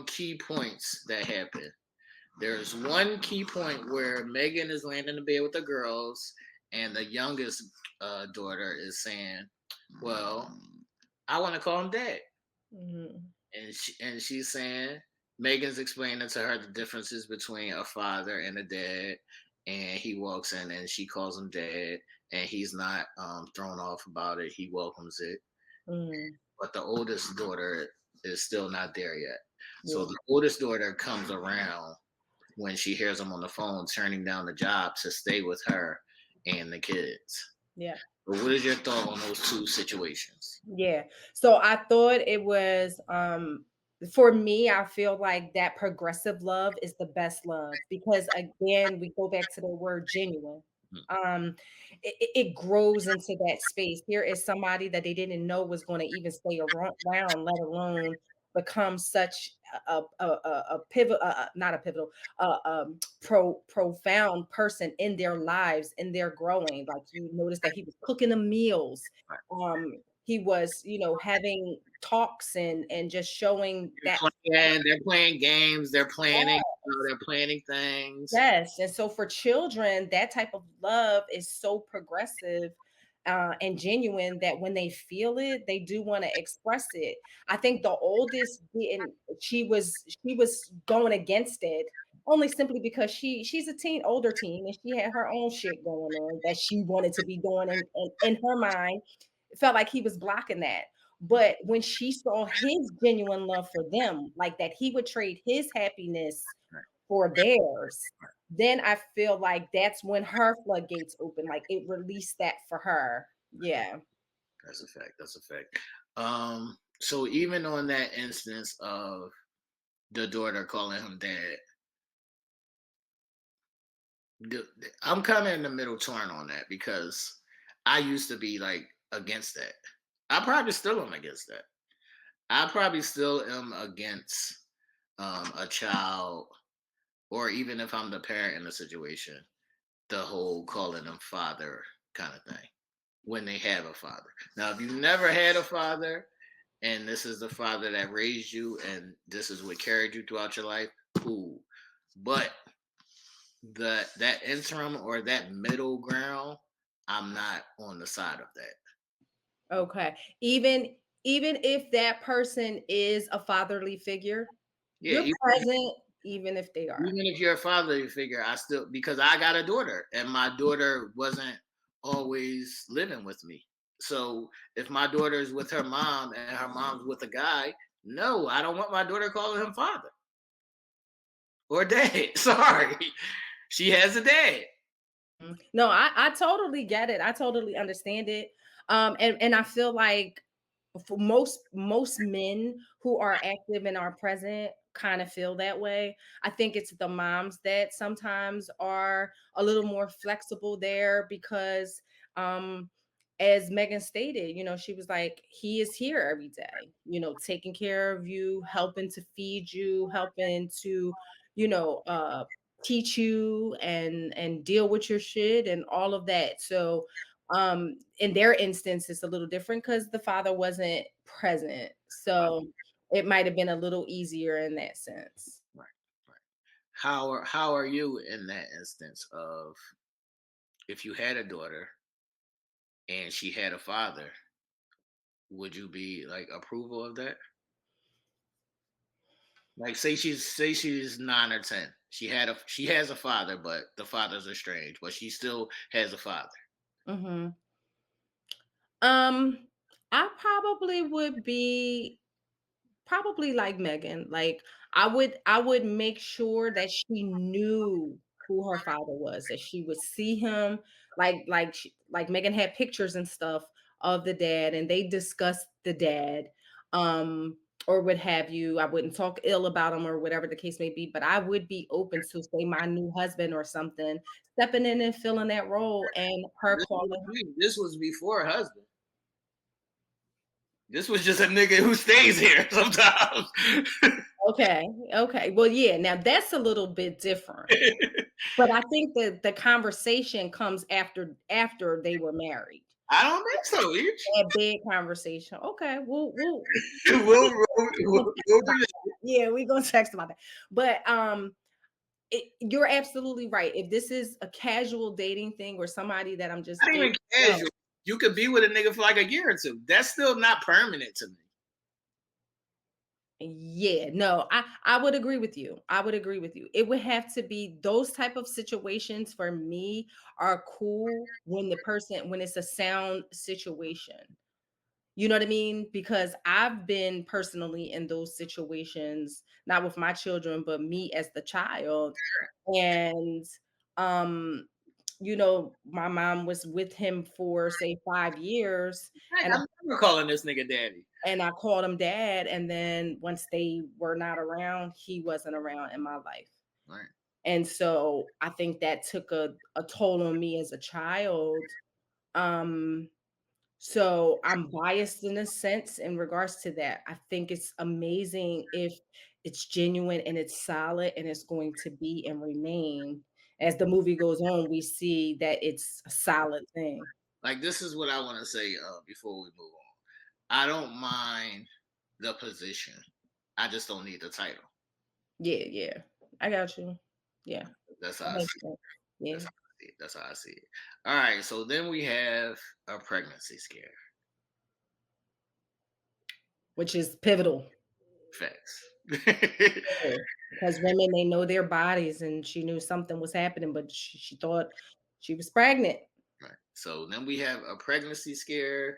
key points that happen. There's one key point where Megan is laying in the bed with the girls, and the youngest daughter is saying, "Well, I want to call him dad," and she's saying Megan's explaining to her the differences between a father and a dad, and he walks in and she calls him dad, and he's not thrown off about it. He welcomes it, but the oldest daughter is still not there yet. So the oldest daughter comes around when she hears him on the phone turning down the job to stay with her and the kids. Yeah. But what is your thought on those two situations? Yeah. So I thought it was for me, I feel like that progressive love is the best love because again, we go back to the word genuine. Um it grows into that space. Here is somebody that they didn't know was going to even stay around, let alone become such a pivot, not a pivotal, profound person in their lives, in their growing. Like you notice that he was cooking the meals. He was, having talks and just showing that. They're playing games, they're planning, they're planning things. Yes. And so for children, that type of love is so progressive and genuine that when they feel it, they do want to express it. I think the oldest didn't, she was going against it only simply because she's a older teen, and she had her own shit going on that she wanted to be doing, and in her mind, it felt like he was blocking that. But when she saw his genuine love for them, like that he would trade his happiness for theirs, then I feel like that's when her floodgates open. Like it released that for her. Yeah. That's a fact. That's a fact. So even on that instance of the daughter calling him dad, I'm kind of in the middle torn on that because I used to be like against that. I probably still am against that. I probably still am against a child, or even if I'm the parent in the situation, the whole calling them father kind of thing when they have a father. Now, if you never had a father and this is the father that raised you and this is what carried you throughout your life, cool. But that interim or that middle ground, I'm not on the side of that. Okay. Even if that person is a fatherly figure, Yeah, you're present, even if they are. even if you're a fatherly figure, I still, because I got a daughter and my daughter wasn't always living with me. So if my daughter is with her mom and her mom's with a guy, no, I don't want my daughter calling him father or dad. Sorry. She has a dad. No, I totally get it. I totally understand it. And I feel like for most men who are active and are present kind of feel that way. I think it's the moms that sometimes are a little more flexible there because as Megan stated, she was like, he is here every day, taking care of you, helping to feed you, helping to, you know, uh teach you and deal with your shit and all of that. So in their instance it's a little different because the father wasn't present, so it might have been a little easier in that sense. Right, right. How are you in that instance of if you had a daughter and she had a father, would you be like approval of that? Like say she's 9 or 10. She has a father, but the father's estranged, but she still has a father. Hmm. um I probably would be probably like Megan. Like I would make sure that she knew who her father was, that she would see him, like Megan had pictures and stuff of the dad and they discussed the dad, um or what have you. I wouldn't talk ill about him or whatever the case may be, but I would be open to say my new husband or something stepping in and filling that role and her calling. This was before husband. This was just a nigga who stays here sometimes. Okay. Okay. Well, yeah, now that's a little bit different. But I think that the conversation comes after they were married. I don't think so, Ish. That big conversation. Okay, we'll we'll, we'll, we'll, yeah, we're gonna text about that. But You're absolutely right. If this is a casual dating thing or somebody that I'm just Not dating, even casual. You could be with a nigga for like a year or two. That's still not permanent to me. yeah, no, I would agree with you. I would agree with you. It would have to be those type of situations for me are cool when it's a sound situation. You know what I mean? Because I've been personally in those situations, not with my children, but me as the child. And um, my mom was with him for say 5 years, Heck, and I'm never calling this nigga daddy. I called him dad. And then once they were not around, he wasn't around in my life. Right. And so I think that took a toll on me as a child. Um, so I'm biased in a sense in regards to that. I think it's amazing if it's genuine and it's solid and it's going to be and remain. As the movie goes on, we see that it's a solid thing. Like this is what I want to say before we move on. I don't mind the position. I just don't need the title. Yeah, yeah. I got you. Yeah. That's how That I makes see it. sense. Yeah. That's how I see it. That's how I see it. All right. So then we have a pregnancy scare. Which is pivotal. Facts. Because women, they know their bodies, and she knew something was happening, but she thought she was pregnant. Right. So then we have a pregnancy scare.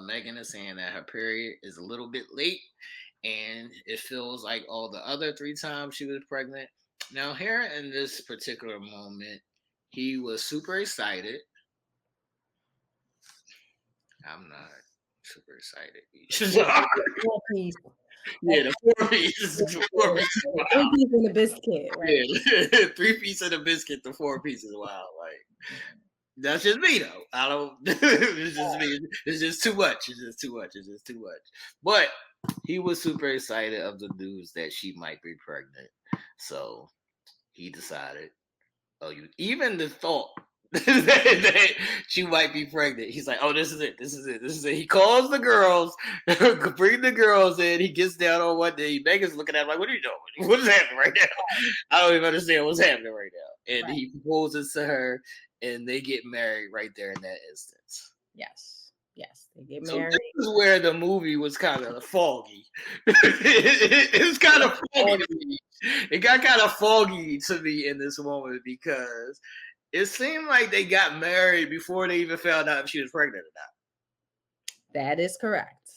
Meagan is saying that her period is a little bit late and it feels like all the other 3 times she was pregnant. Now, here in this particular moment, he was super excited. I'm not super excited. Four piece. Yeah, the 4 pieces. The 4 pieces. Wow. 3 piece in the biscuit, right? Yeah, 3 pieces of the biscuit, the 4 pieces. Wow, like that's just me though. I don't. It's just me. It's just too much. It's just too much. It's just too much. But he was super excited of the news that she might be pregnant. So he decided. Oh, you even the thought that she might be pregnant. He's like, oh, this is it. This is it. This is it. He calls the girls, bring the girls in. He gets down on one knee. Megan's looking at him like, what are you doing? What is happening right now? I don't even understand what's happening right now. And he proposes to her, and they get married right there in that instance. Yes. Yes. They get So married. this is where the movie was kind of foggy. It was kind of foggy to me. It got kind of foggy to me in this moment because it seemed like they got married before they even found out if she was pregnant or not. That is correct.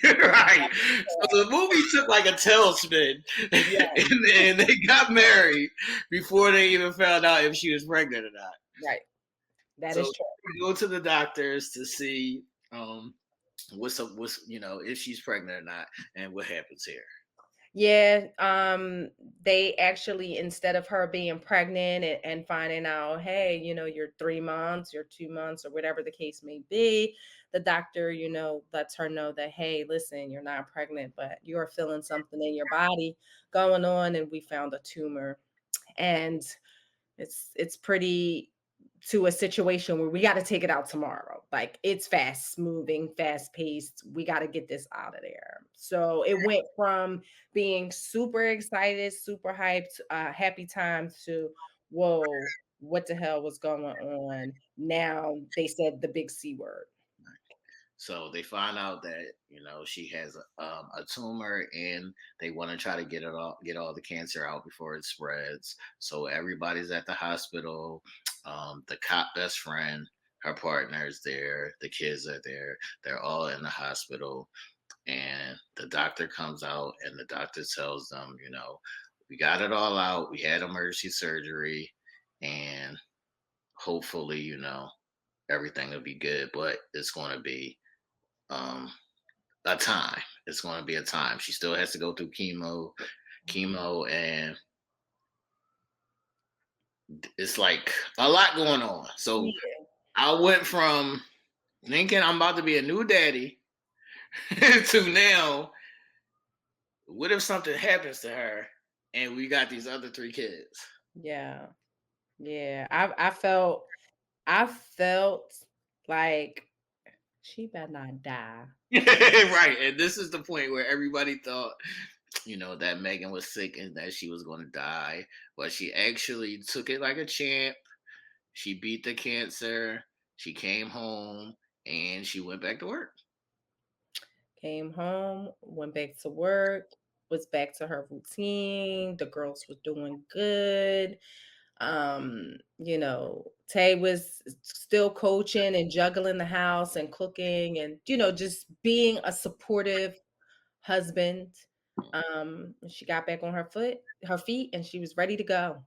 Right. So the movie took like a tailspin, and they got married before they even found out if she was pregnant or not. Right. That is true. We go to the doctors to see what's if she's pregnant or not, and what happens here. Yeah, they actually, instead of her being pregnant and finding out, hey, you're 3 months, you're 2 months, or whatever the case may be, the doctor, lets her know that, hey, listen, you're not pregnant, but you're feeling something in your body going on, and we found a tumor. And it's pretty to a situation where we got to take it out tomorrow. Like, it's fast moving, fast paced. We got to get this out of there. So it went from being super excited, super hyped, happy time to, whoa, what the hell was going on? Now they said the big C word. So they find out that she has a tumor, and they want to try to get all the cancer out before it spreads. So everybody's at the hospital. The cop best friend, her partner is there. The kids are there. They're all in the hospital, and the doctor comes out, and the doctor tells them, we got it all out. We had emergency surgery, and hopefully, everything will be good. But it's going to be a time. It's going to be a time. She still has to go through chemo, and it's like a lot going on. So I went from thinking I'm about to be a new daddy to now, what if something happens to her and we got these other 3 kids? Yeah. I felt like she better not die. Right. And this is the point where everybody thought that Megan was sick and that she was going to die, but she actually took it like a champ. She beat the cancer. She came home and she went back to work. Came home, went back to work, was back to her routine. The girls were doing good. Taye was still coaching and juggling the house and cooking and, just being a supportive husband. She got back on her feet, and she was ready to go.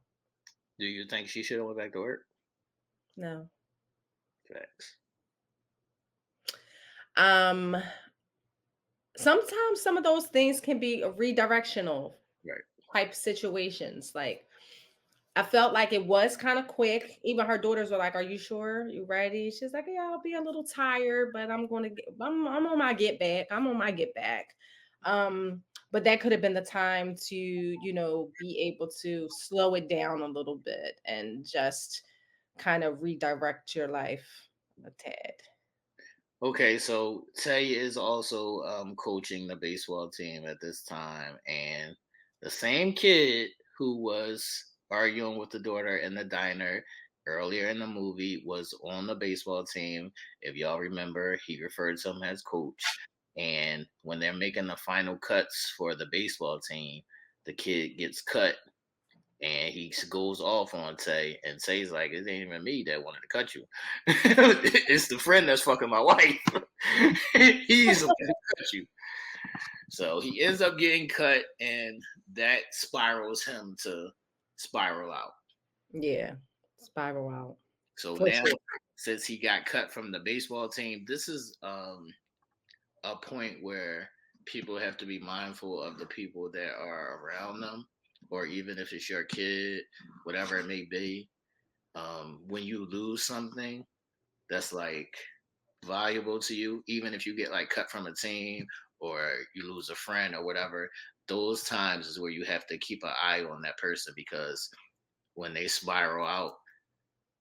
Do you think she should have went back to work? No. Facts. Sometimes some of those things can be redirectional Right. type situations. Like, I felt like it was kind of quick. Even her daughters were like, "Are you sure? You ready?" She's like, "Yeah, I'll be a little tired, but I'm on my get back. I'm on my get back." But that could have been the time to, be able to slow it down a little bit and just kind of redirect your life a tad. Okay, so Taye is also coaching the baseball team at this time, and the same kid who was arguing with the daughter in the diner earlier in the movie was on the baseball team. If y'all remember, he referred to him as coach. And when they're making the final cuts for the baseball team, the kid gets cut and he goes off on Taye, and Taye's like, "It ain't even me that wanted to cut you. It's the friend that's fucking my wife. He's the one who cut you." So he ends up getting cut, and that spirals him to spiral out. Yeah, spiral out. So For now, sure. since he got cut from the baseball team, this is a point where people have to be mindful of the people that are around them, or even if it's your kid, whatever it may be. When you lose something that's like valuable to you, even if you get like cut from a team or you lose a friend or whatever, those times is where you have to keep an eye on that person, because when they spiral out,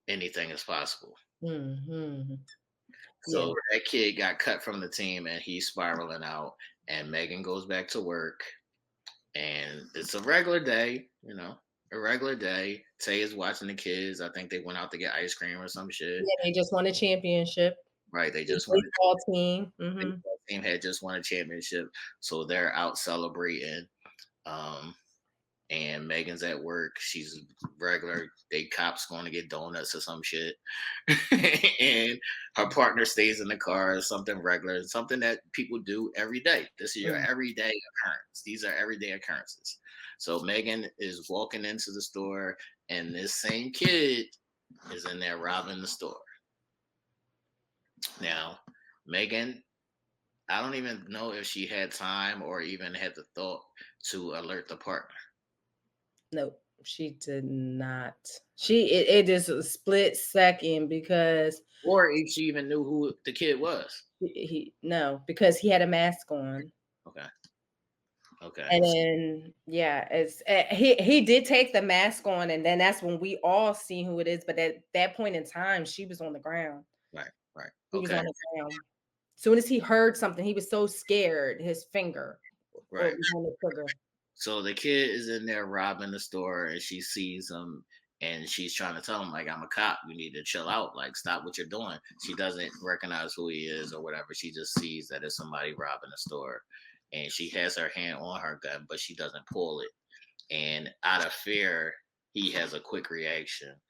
anything is possible. Mm-hmm. So Yeah. that kid got cut from the team and he's spiraling out, and Megan goes back to work, and it's a regular day, a regular day. Taye is watching the kids. I think they went out to get ice cream or some shit. Yeah, they just won a championship. Right. They The just won. baseball team. The Mm-hmm. baseball team had just won a championship. So they're out celebrating. Um, and Megan's at work. She's regular. They cops going to get donuts or some shit. And her partner stays in the car, something regular, something that people do every day. This is your everyday occurrence. These are everyday occurrences. So Megan is walking into the store, and this same kid is in there robbing the store. Now, Megan, I don't even know if she had time or even had the thought to alert the partner. Nope, she did not. It is a split second because Or if she even knew who the kid was. because he had a mask on. Okay. Okay. And then he did take the mask on, and then that's when we all see who it is. But at that point in time, she was on the ground. Right. He was Okay. on the ground. As soon as he heard something, he was so scared. His finger Right. was on the trigger. So the kid is in there robbing the store, and she sees him, and she's trying to tell him, like, "I'm a cop. You need to chill out. Like, stop what you're doing." She doesn't recognize who he is or whatever. She just sees that it's somebody robbing the store, and she has her hand on her gun, but she doesn't pull it. And out of fear, he has a quick reaction,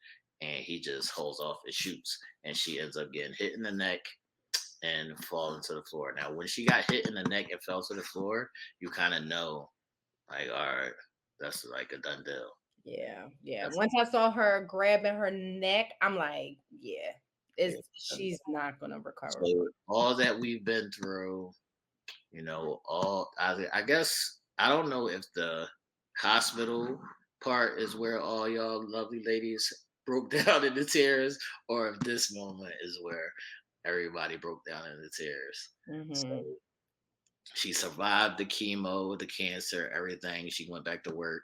and he just holds off and shoots, and she ends up getting hit in the neck and falling to the floor. Now, when she got hit in the neck and fell to the floor, you kind of know, like, all right, that's like a done deal. Yeah. Once I saw her grabbing her neck, I'm like, she's not gonna recover. So all that we've been through, I guess I don't know if the hospital part is where all y'all lovely ladies broke down into tears, or if this moment is where everybody broke down into tears. Mm-hmm. So she survived the chemo, the cancer, everything. She went back to work.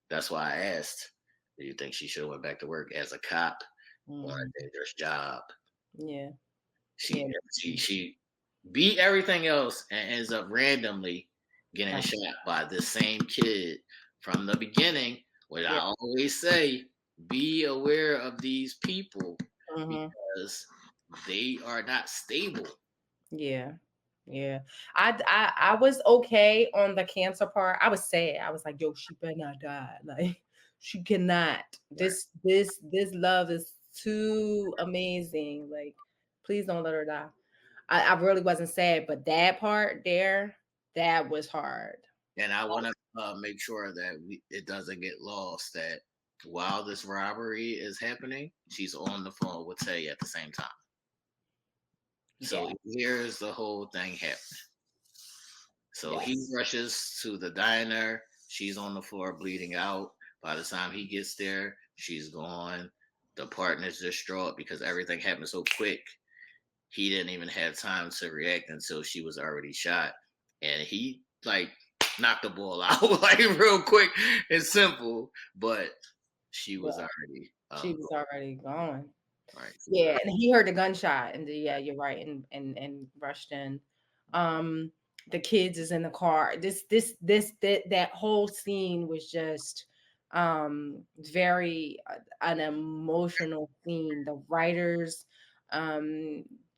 That's why I asked, do you think she should have went back to work as a cop on a dangerous job? Yeah. She beat everything else and ends up randomly getting shot by the same kid from the beginning. What I always say, be aware of these people because they are not stable. Yeah. Yeah. I was okay on the cancer part. I was sad. I was like, yo, she better not die. Like she cannot. Right. This love is too amazing. Like, please don't let her die. I really wasn't sad, but that part there, that was hard. And I want to make sure that it doesn't get lost that while this robbery is happening, she's on the phone with Taye at the same time. So here's the whole thing happening. So he rushes to the diner. She's on the floor bleeding out. By the time he gets there, she's gone. The partner's distraught because everything happened so quick. He didn't even have time to react until she was already shot. And he like knocked the ball out like real quick and simple, but she was already gone. Right. Yeah, and he heard the gunshot, and you're right, and rushed in. The kids is in the car. That whole scene was just very an emotional scene. The writers,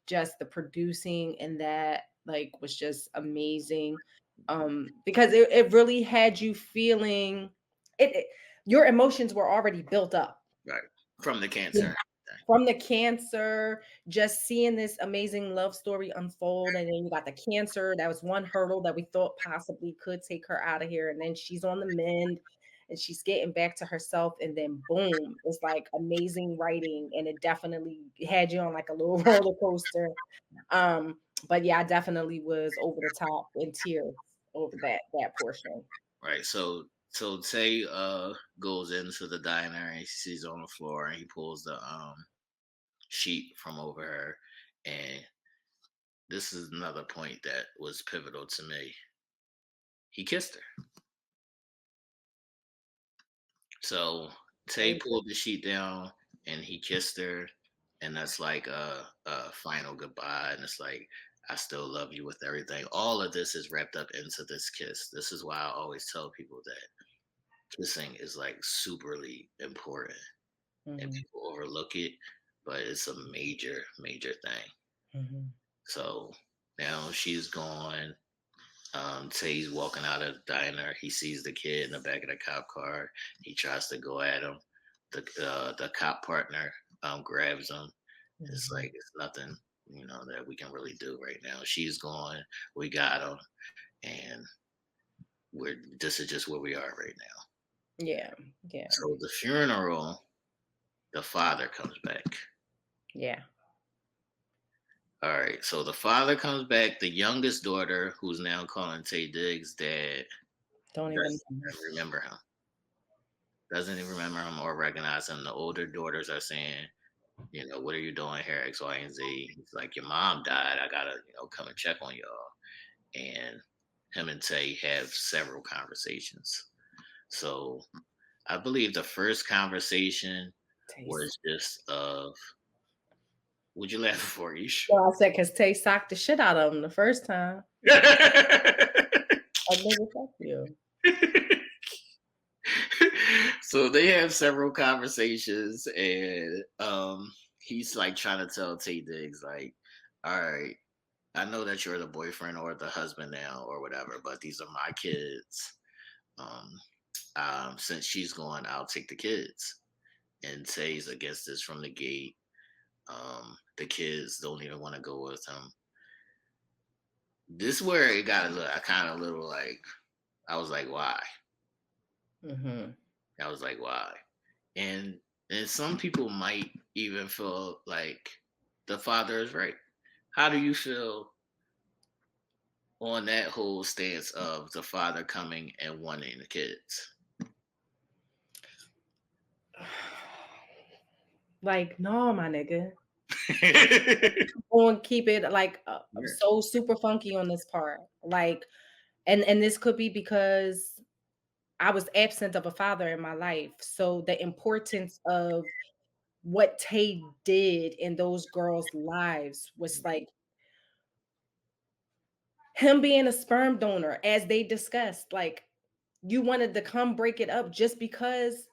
just the producing and that like was just amazing. Because it really had you feeling your emotions were already built up. Right. From the cancer. From the cancer, just seeing this amazing love story unfold. And then you got the cancer. That was one hurdle that we thought possibly could take her out of here. And then she's on the mend and she's getting back to herself. And then boom, it's like amazing writing. And it definitely had you on like a little roller coaster. But yeah, I definitely was over the top in tears over that portion. Right. So Tay goes into the diner and he sees her on the floor and he pulls the sheet from over her. And this is another point that was pivotal to me. He kissed her. So Tay pulled the sheet down and he kissed her, and that's like a final goodbye. And it's like, I still love you with everything. All of this is wrapped up into this kiss. This is why I always tell people that kissing is like superly important, and people overlook it, but it's a major, major thing. So now she's gone. Tay's walking out of the diner. He sees the kid in the back of the cop car. He tries to go at him. The cop partner grabs him. It's like it's nothing, that we can really do right now. She's gone. We got him, and this is just where we are right now. Yeah. So the funeral, the father comes back. Yeah. All right, so the father comes back. The youngest daughter, who's now calling Taye Diggs dad, don't even remember him. Doesn't even remember him or recognize him. The older daughters are saying, what are you doing here, X, Y, and Z? He's like, your mom died. I gotta, come and check on y'all. And him and Taye have several conversations. So I believe the first conversation was just of. Would you laugh for, Aisha? Well, I said because Taye socked the shit out of him the first time. I never fuck you. So they have several conversations, and he's like trying to tell Taye Diggs, like, all right, I know that you're the boyfriend or the husband now or whatever, but these are my kids. Since she's gone, I'll take the kids. And Taye's against this from the gate. The kids don't even want to go with him. This is where it got I was like, why? I was like, why? And some people might even feel like the father is right. How do you feel on that whole stance of the father coming and wanting the kids? Like, no, my nigga. Go and keep it like so super funky on this part. Like, and this could be because I was absent of a father in my life. So the importance of what Taye did in those girls' lives was like him being a sperm donor, as they discussed, like you wanted to come break it up just because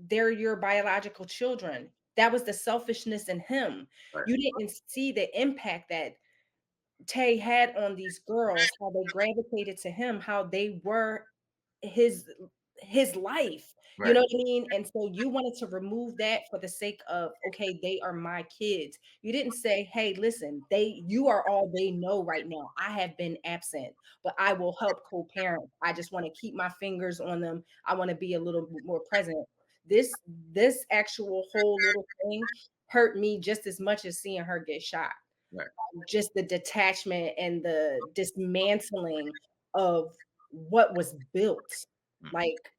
they're your biological children. That was the selfishness in him. Right. You didn't see the impact that Taye had on these girls, how they gravitated to him, how they were his life. You Right. know what I mean? And so you wanted to remove that for the sake of, okay, they are my kids. You didn't say, hey, listen, you are all they know right now. I have been absent, but I will help co-parent. I just want to keep my fingers on them. I want to be a little bit more present. This actual whole little thing hurt me just as much as seeing her get shot. Right. Just the detachment and the dismantling of what was built. Mhm. Like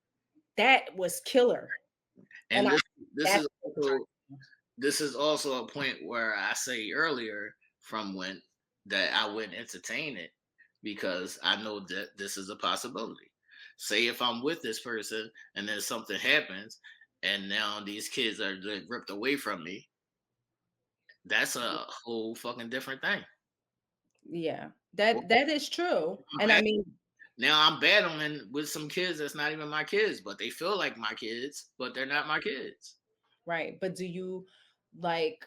that was killer. And And this that's is also this is also a point where I say earlier from when that I wouldn't entertain it because I know that this is a possibility. Say if I'm with this person and then something happens and now these kids are like, ripped away from me, that's a whole fucking different thing. yeah, Well, that is true. I'm And I bad- mean, Now I'm battling with some kids that's not even my kids, but they feel like my kids, but they're not my kids. right. But like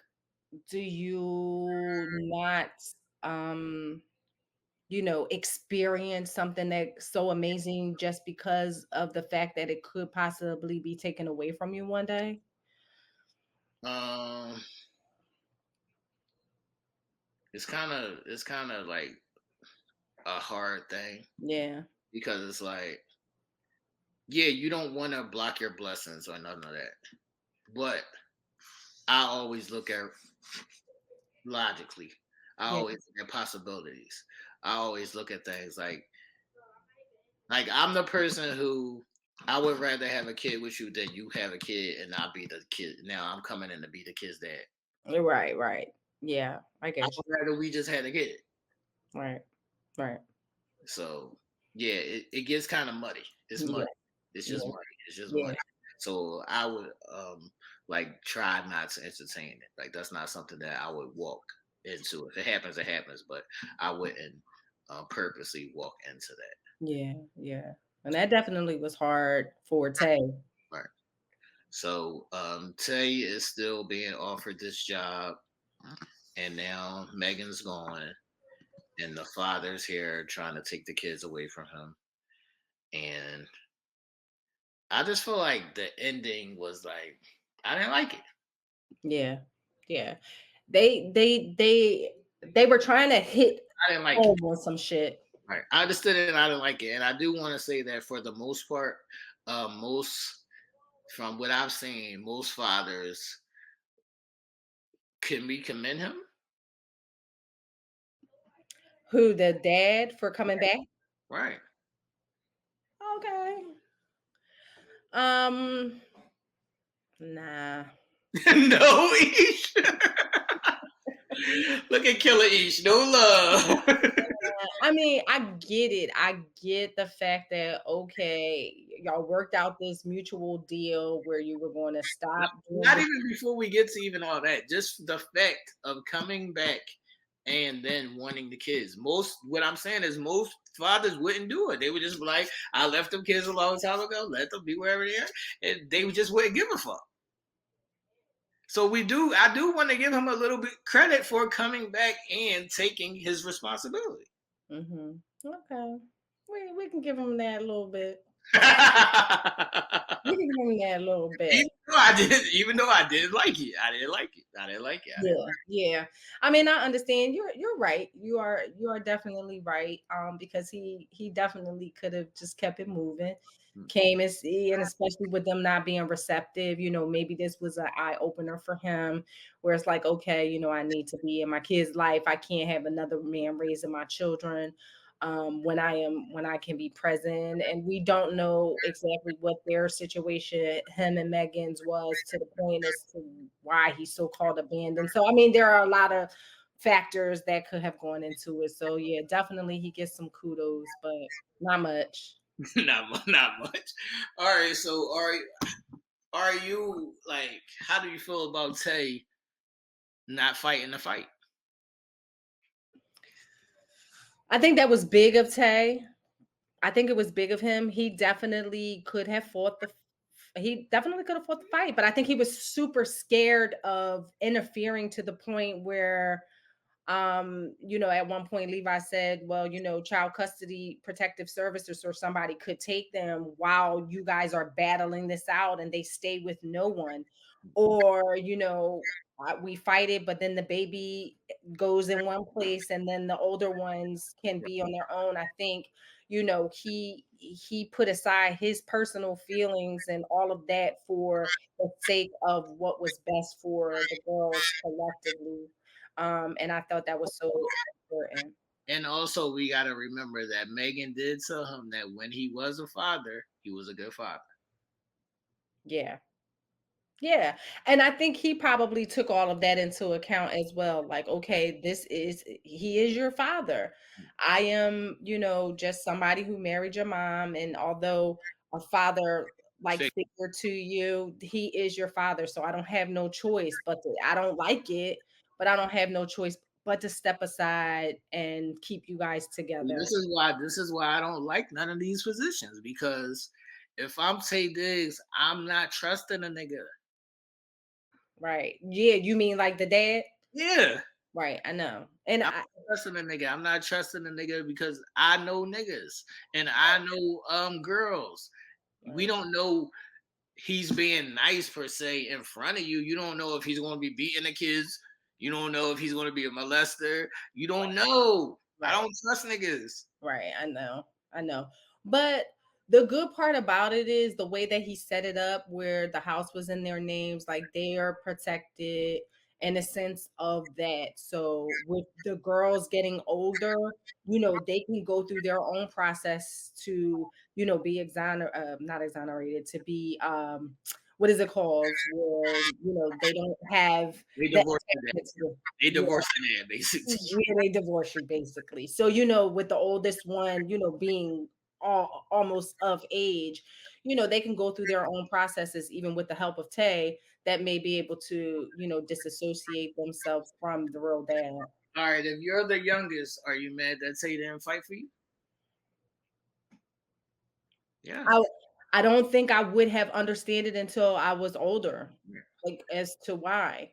do you not um experience something that's so amazing just because of the fact that it could possibly be taken away from you one day? Um, it's kind of like a hard thing Yeah. because it's like, yeah, you don't want to block your blessings or none of that, but I always look at logically. I Yeah. always look at possibilities. I always look at things like I'm the person who I would rather have a kid with you than you have a kid and not be the kid. Now I'm coming in to be the kid's dad. Right, right. Yeah, I I get you. would rather we just had a kid. Right, right. So yeah, it gets kind of muddy. It's Yeah, muddy. It's just yeah, muddy. It's just yeah, muddy. So I would like try not to entertain it. Like that's not something that I would walk into. If it happens, it happens. But I wouldn't purposely walk into that. yeah, yeah. And that definitely was hard for Tay. Right. So Tay is still being offered this job, and now Megan's gone, and the father's here trying to take the kids away from him. And I just feel like the ending was like I didn't like it. Yeah, yeah. They were trying to hit I didn't like it. home on some shit. Right. I understood it and I didn't like it. And I do want to say that for the most part, most from what I've seen, most fathers can we commend him? Who, the dad for coming back? Right. Okay. Um, nah. No, Ish. Look at Killer Ish. No love. I mean, I get it. I get the fact that okay, y'all worked out this mutual deal where you were going to stop doing Not the even before we get to even all that. Just the fact of coming back and then wanting the kids. What I'm saying is most fathers wouldn't do it. They would just be like, I left them kids a long time ago, let them be wherever they are. And they just wouldn't give a fuck. So I do want to give him a little bit credit for coming back and taking his responsibility. Mm-hmm. Okay. We can give him that a little bit. We can give him that a little bit. Even though I didn't like it. I didn't like it. Yeah. I mean, I understand. You're right. You are definitely right. Because he definitely could have just kept it moving, came and see, and especially with them not being receptive, maybe this was an eye opener for him, where it's like, okay, I need to be in my kid's life. I can't have another man raising my children. When I can be present, and we don't know exactly what their situation, him and Megan's, was to the point as to why he's so called abandoned. So I mean, there are a lot of factors that could have gone into it. So yeah, definitely he gets some kudos, but not much. Not much. All right, so are you like? How do you feel about Tay not fighting the fight? I think that was big of Tay. I think it was big of him. He definitely could have fought the fight, but I think he was super scared of interfering to the point where at one point Levi said, well, child custody protective services or somebody could take them while you guys are battling this out and they stay with no one. Or, we fight it, but then the baby goes in one place and then the older ones can be on their own. I think, he put aside his personal feelings and all of that for the sake of what was best for the girls collectively. And I thought that was so important. And also, we got to remember that Meagan did tell him that when he was a father, he was a good father. Yeah. Yeah. And I think he probably took all of that into account as well. Like, okay, he is your father. I am, just somebody who married your mom. And although a father like Fig- figure to you, he is your father. So I don't have no choice I don't like it, but I don't have no choice but to step aside and keep you guys together. This is why I don't like none of these positions, because if I'm Taye Diggs, I'm not trusting a nigga. Right. Yeah. You mean like the dad? Yeah. Right. I know. And I'm not trusting a nigga. I'm not trusting a nigga because I know niggas and I know girls. We don't know he's being nice per se in front of you. You don't know if he's going to be beating the kids. You don't know if he's going to be a molester. You don't know. I don't trust niggas. Right, I know. I know. But the good part about it is the way that he set it up where the house was in their names, like they are protected in a sense of that. So with the girls getting older, they can go through their own process to, be not exonerated, to be what is it called? Where, they don't have They that divorced attachment to They divorced the man, basically. yeah, they divorce you basically. So, with the oldest one, being almost of age, they can go through their own processes, even with the help of Tay, that may be able to, disassociate themselves from the real dad. All right, if you're the youngest, are you mad that Taye didn't fight for you? Yeah. I don't think I would have understood it until I was older, like as to why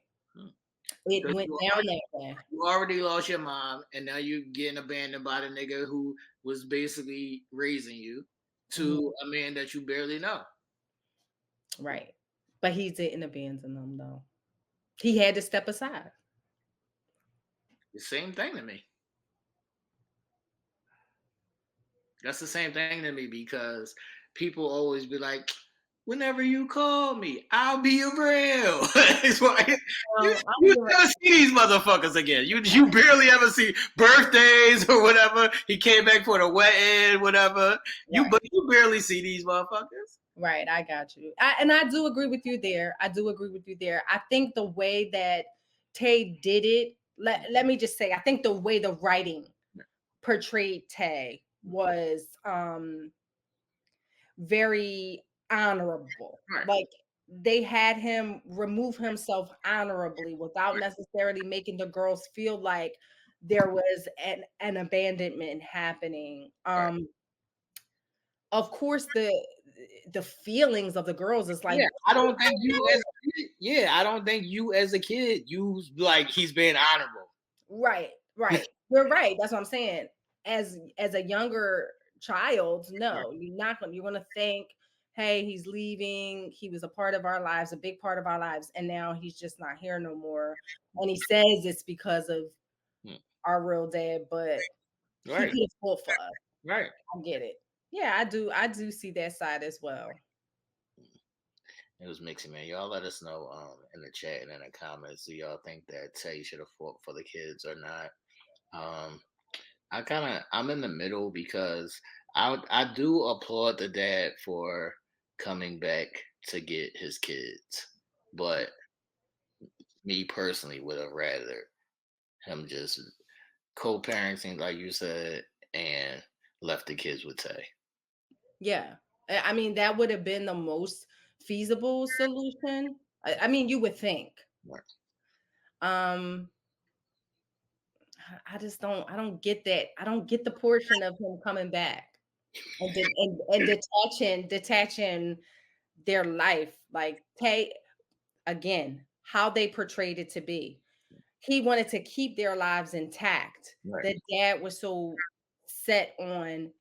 it Because went down that way. you already lost your mom, and now you're getting abandoned by the nigga who was basically raising you to a man that you barely know. Right. But he didn't abandon them though. He had to step aside. The same thing to me. That's the same thing to me because people always be like, whenever you call me, I'll be around. It's why you never see these motherfuckers again. You barely ever see birthdays or whatever. He came back for the wedding, whatever. But you barely see these motherfuckers. Right, I got you. And I do agree with you there. I think the way that Taye did it, let me just say, I think the way the writing portrayed Taye was very honorable. Right. Like they had him remove himself honorably without necessarily making the girls feel like there was an abandonment happening. Of course, the feelings of the girls is like, I don't think you as a kid, you like he's being honorable. Right. You're right. That's what I'm saying. As a younger child, no, you're gonna think, hey, he's leaving. He was a part of our lives, a big part of our lives, and now he's just not here no more. And he says it's because of our real dad, but he could have fought for us. Right. I get it. Yeah, I do see that side as well. It was mixing, man. Y'all let us know in the chat and in the comments. Do y'all think that Tay should have fought for the kids or not? I'm in the middle because I do applaud the dad for coming back to get his kids, but me personally would have rather him just co-parenting, like you said, and left the kids with Tay. Yeah, I mean that would have been the most feasible solution. I mean, you would think. Right. I don't get that. I don't get the portion of him coming back and detaching their life. Like Tay, again, how they portrayed it to be. He wanted to keep their lives intact. Right. The dad was so set on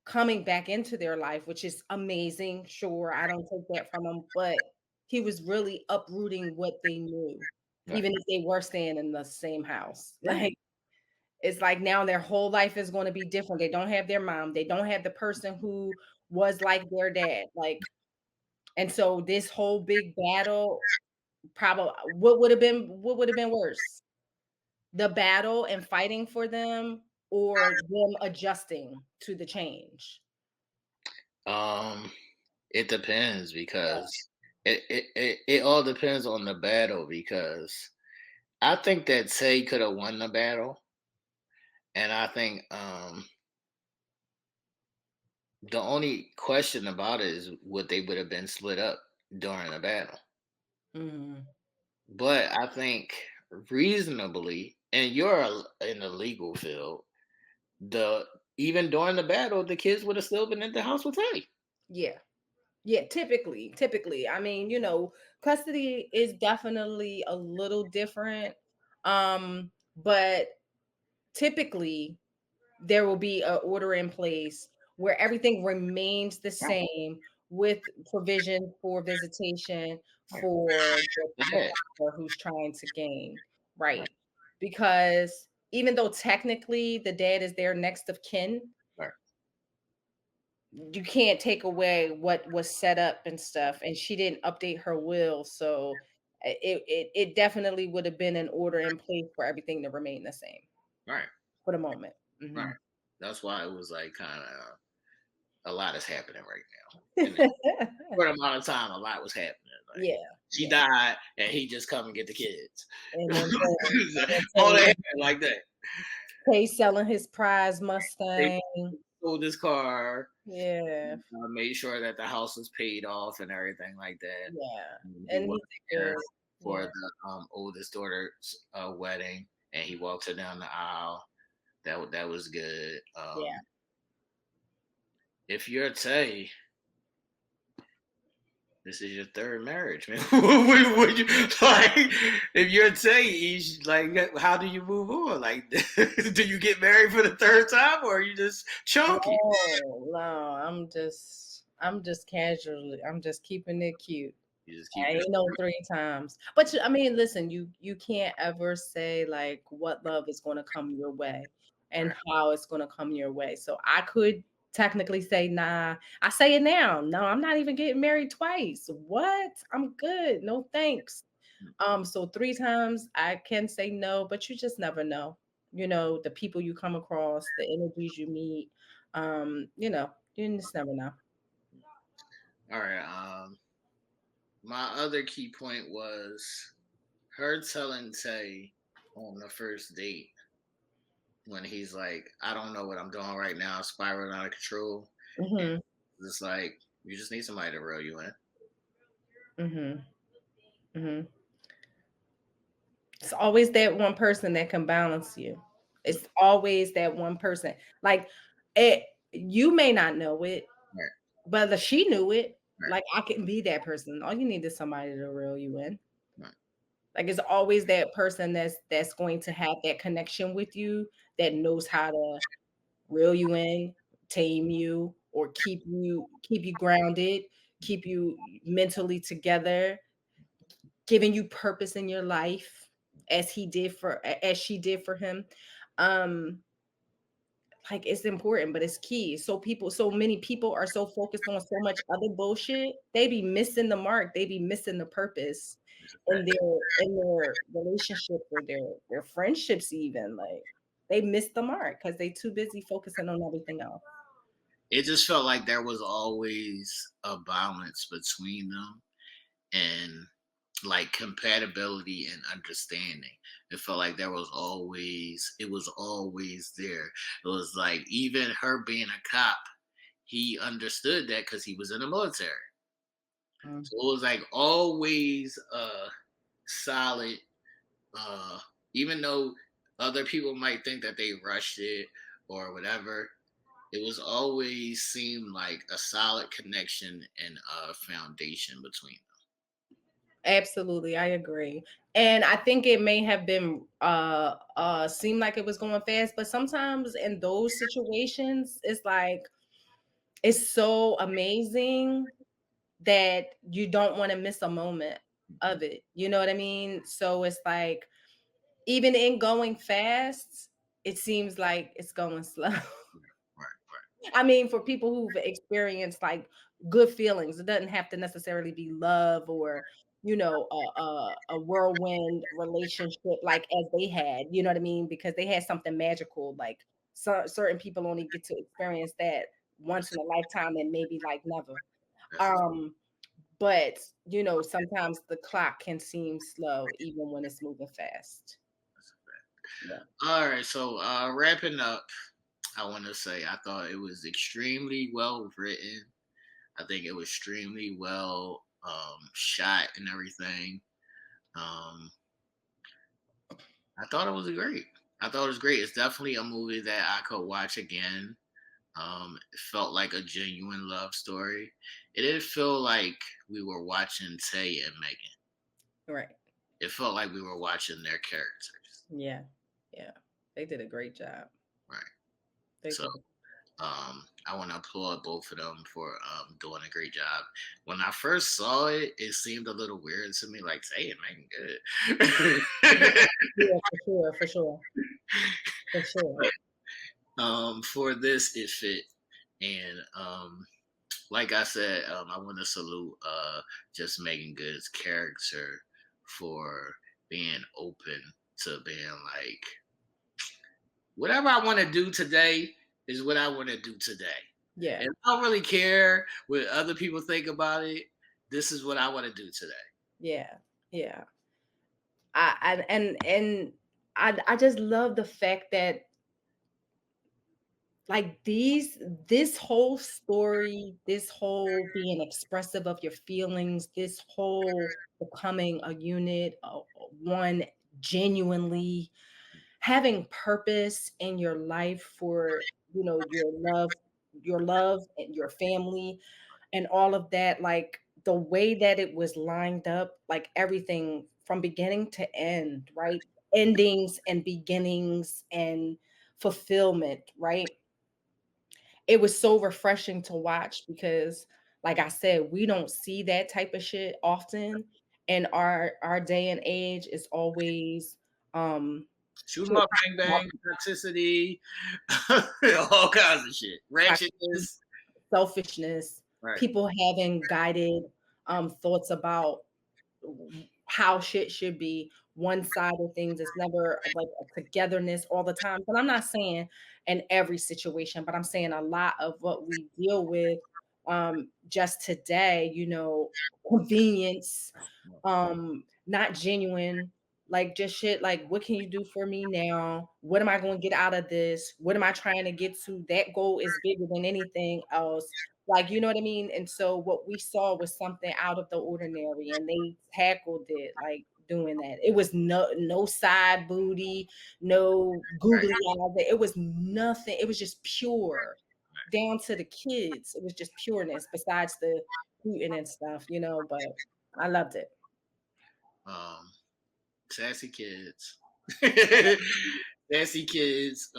coming back into their life, which is amazing. Sure, I don't take that from him, but he was really uprooting what they knew, Right. even if they were staying in the same house. Yeah. Like it's like now their whole life is going to be different. They don't have their mom. They don't have the person who was like their dad. Like, and so this whole big battle, probably what would have been worse? The battle and fighting for them or them adjusting to the change? It depends because it all depends on the battle because I think that Tay could have won the battle, and I think the only question about it is would they would have been split up during the battle. Mhm. But I think reasonably, and you're in the legal field, the even during the battle, the kids would have still been in the house with Tay. Yeah. Yeah, typically. I mean, custody is definitely a little different. But typically there will be an order in place where everything remains the same with provision for visitation for the Yeah. father who's trying to gain, right? Because even though technically the dad is their next of kin, Right. you can't take away what was set up and stuff. And she didn't update her will, so it definitely would have been an order in place for everything to remain the same Right. for the moment. Mhm. Right. That's why it was like kind of a lot is happening right now. And for a amount of time, a lot was happening. Like, Yeah, she yeah. died, and he just come and get the kids. And then All that happened like that. Tay selling his prize Mustang. Sold his car. Yeah, Made sure that the house was paid off and everything like that. yeah. He And was he's there good. for Yeah. the oldest daughter's wedding, and he walked her down the aisle. That was good. Yeah. If you're Tay, this is your third marriage, man. would you like if you're Tay? Like, how do you move on? Like, do you get married for the third time, or are you just chunky? No, I'm just casually. I'm just keeping it cute. You just keep I it. ain't no 3 times. But I mean, listen, you can't ever say like what love is going to come your way and Right. how it's going to come your way. So I could technically say, nah. I say it now. No, I'm not even getting married twice. What? I'm good. No thanks. So 3 times I can say no, but you just never know. The people you come across, the energies you meet. You just never know. All right. My other key point was her telling Tay on the first date when he's like, "I don't know what I'm doing right now, spiraling out of control." And Hmm. it's like you just need somebody to reel you in. Hmm. Hmm. It's always that one person that can balance you. It's always that one person. Like you may not know it, Right. but she knew it. Right. Like I can be that person. All you need is somebody to reel you in. Right. Like it's always that person that's going to have that connection with you that knows how to reel you in, tame you, or keep you grounded, keep you mentally together, giving you purpose in your life as she did for him. Um like it's important, but it's key. So many people are so focused on so much other bullshit, they be missing the mark, they be missing the purpose in their relationship or their friendships even. Like they miss the mark because they too busy focusing on everything else. It just felt like there was always a balance between them and like compatibility and understanding. It felt like it was always there. It was like even her being a cop, he understood that because he was in the military. Mm. So it was like always solid, even though other people might think that they rushed it or whatever. It was always seemed like a solid connection and a foundation between Absolutely, I agree. And I think it may have been seemed like it was going fast, but sometimes in those situations, it's like it's so amazing that you don't want to miss a moment of it. You know what I mean? So it's like even in going fast, it seems like it's going slow. Right. I mean, for people who've experienced like good feelings, it doesn't have to necessarily be love or a whirlwind relationship like as they had. You know what I mean? Because they had something magical. Like certain people only get to experience that once in a lifetime and maybe like never. That's Um, but sometimes the clock can seem slow even when it's moving fast. Yeah. all right. So wrapping up, I want to say I thought it was extremely well written. I think it was extremely well shot and everything. Um, I thought it was great. I thought it was great. It's definitely a movie that I could watch again. It felt like a genuine love story. It didn't feel like we were watching Taye and Megan. Right. It felt like we were watching their characters. Yeah. Yeah. They did a great job. Right. They So did. I want to applaud both of them for doing a great job. When I first saw it, it seemed a little weird to me, like Taye and Megan good. Yeah, for sure. For sure. For this, it fit. And like I said, I want to salute just Megan Good's character for being open to being like, whatever I want to do today is what I want to do today. Yeah. And I don't really care what other people think about it. This is what I want to do today. Yeah. Yeah. I just love the fact that like this whole story, this whole being expressive of your feelings, this whole becoming a unit, one genuinely having purpose in your life for your love and your family and all of that, like the way that it was lined up, like everything from beginning to end, right? Endings and beginnings and fulfillment, right? It was so refreshing to watch because like I said, we don't see that type of shit often, and our day and age is always Shoot 'em put up, bang bang, toxicity, all kinds of shit. Ratchetness. selfishness, Right. people having guided thoughts about how shit should be one side of things. It's never like a togetherness all the time. But I'm not saying in every situation, but I'm saying a lot of what we deal with just today, convenience, not genuine, like just shit like what can you do for me now? What am I going to get out of this? What am I trying to get to? That goal is bigger than anything else. Like, you know what I mean? And so what we saw was something out of the ordinary and they tackled it like doing that. It was no side booty, no Right. googly eyes. It was nothing. It was just pure down to the kids. It was just pureness besides the gluten and stuff, but I loved it. Um, Sassy kids. Sassy kids.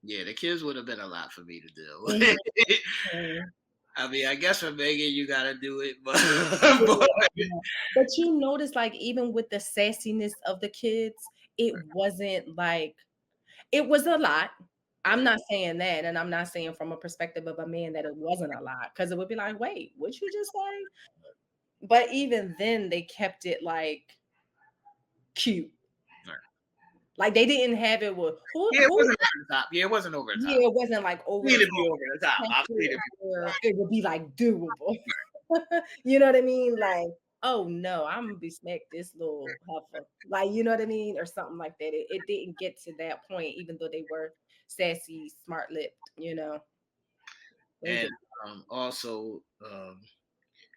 Yeah, the kids would have been a lot for me to deal with. Mhm. I mean, I guess for Megan, you got to do it, but, Yeah. But you notice, like, even with the sassiness of the kids, it wasn't like it was a lot. I'm right. not saying that, and I'm not saying from a perspective of a man that it wasn't a lot, because it would be like, wait, what you just say? But even then, they kept it like cute. Right. Like they didn't have it with Yeah, it who wasn't over the top. Yeah, it wasn't over the top. yeah, it wasn't like over Need the to top be over the top. I need to be over where the top. it would be like doable. You know what I mean? Like, oh no, I'm gonna be smack this little heifer. Like, you know what I mean? Or something like that. It didn't get to that point, even though they were sassy, smart lipped. They And did. also,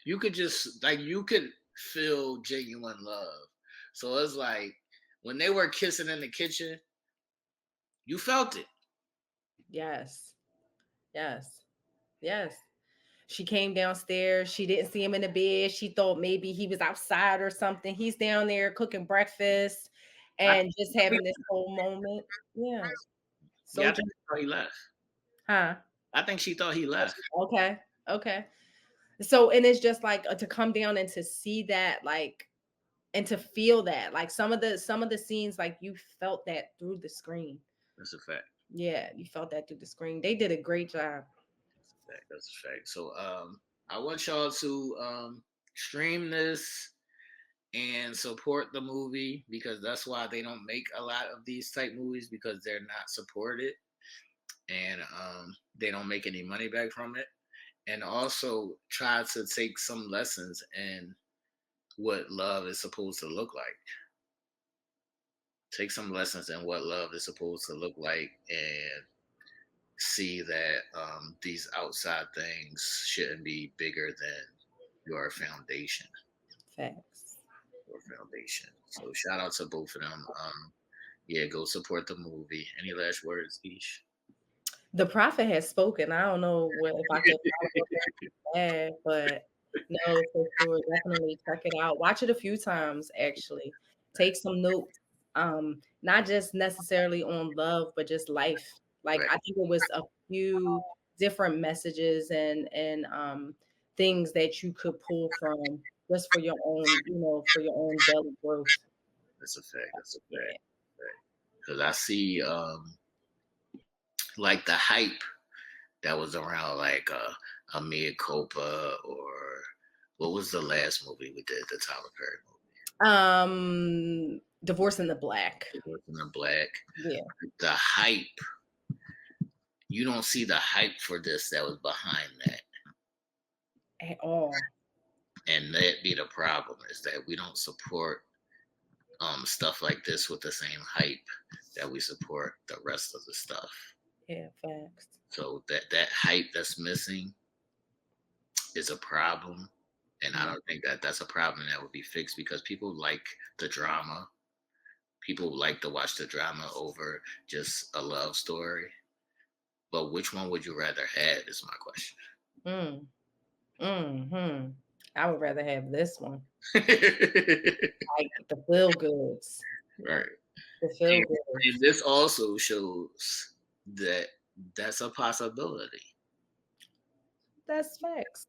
you could just like you could feel genuine love. So it's like when they were kissing in the kitchen, you felt it. Yes. Yes. Yes. She came downstairs. She didn't see him in the bed. She thought maybe he was outside or something. He's down there cooking breakfast I, and just having this whole moment. Yeah. yeah, So I think she thought he left. huh? I think she thought he left. Okay. Okay. So and it's just like to come down and to see that like and to feel that like some of the scenes like you felt that through the screen. That's a fact. Yeah, you felt that through the screen. They did a great job. That's a fact. So I want y'all to stream this and support the movie because that's why they don't make a lot of these type movies because they're not supported and they don't make any money back from it. And also try to take some lessons in what love is supposed to look like. Take some lessons in what love is supposed to look like and see that these outside things shouldn't be bigger than your foundation. Facts. Your foundation. So shout out to both of them. Yeah, go support the movie. Any last words, Ish? The prophet has spoken. I don't know if I could follow that, but no, for sure, definitely check it out. Watch it a few times, actually. Take some notes. Not just necessarily on love, but just life. Like Right. I think it was a few different messages and things that you could pull from just for your own, for your own daily growth. That's a fact. That's a Yeah. fact. Because I see like the hype that was around like a Mea Culpa or what was the last movie we did, the Tyler Perry movie? Divorce in the Black. Divorce in the Black. Yeah. The hype. You don't see the hype for this that was behind that. At all. And that be the problem is that we don't support stuff like this with the same hype that we support the rest of the stuff. Yeah, facts. So that hype that's missing is a problem. And I don't think that that's a problem that would be fixed because people like the drama. People like to watch the drama over just a love story. But which one would you rather have is my question. I would rather have this one. Like the feel goods. Right. The feel goods. And this also shows that that's a possibility. That's facts.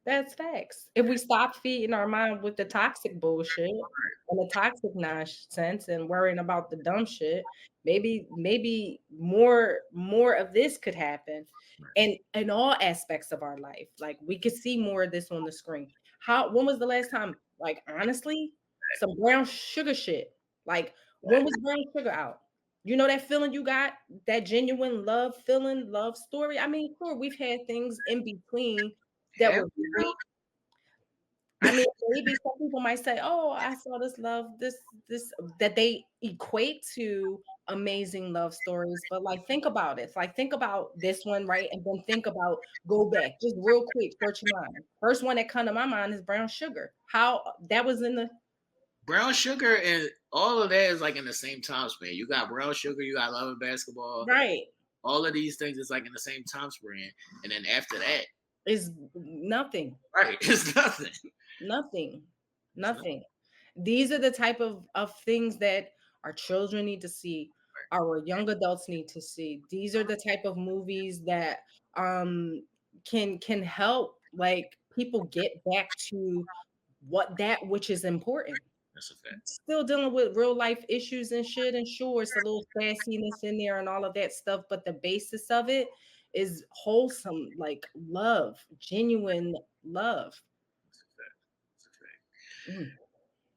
That's facts. If we stop feeding our mind with the toxic bullshit and the toxic nonsense and worrying about the dumb shit, maybe more of this could happen. And in all aspects of our life. Like we could see more of this on the screen. When was the last time, like honestly, some brown sugar shit? Like when was brown sugar out? You know that feeling you got, that genuine love feeling, love story. I mean, sure, we've had things in between that were great. I mean, maybe some people might say, "Oh, I saw this love, this that they equate to amazing love stories." But like, think about it. Like, think about this one, right? And then think about go back, just real quick, search your mind. First one that come to my mind is Brown Sugar. How that was in the Brown Sugar and all of that is like in the same time span. You got Brown Sugar, you got Love and Basketball. right. All of these things is like in the same time span. And then after that, Is nothing. right, it's nothing. Nothing. These are the type of things that our children need to see, our young adults need to see. These are the type of movies that can help like people get back to which is important. That's a fact. Still dealing with real life issues and shit, and sure, it's a little sassiness in there and all of that stuff, but the basis of it is wholesome, like love, genuine love.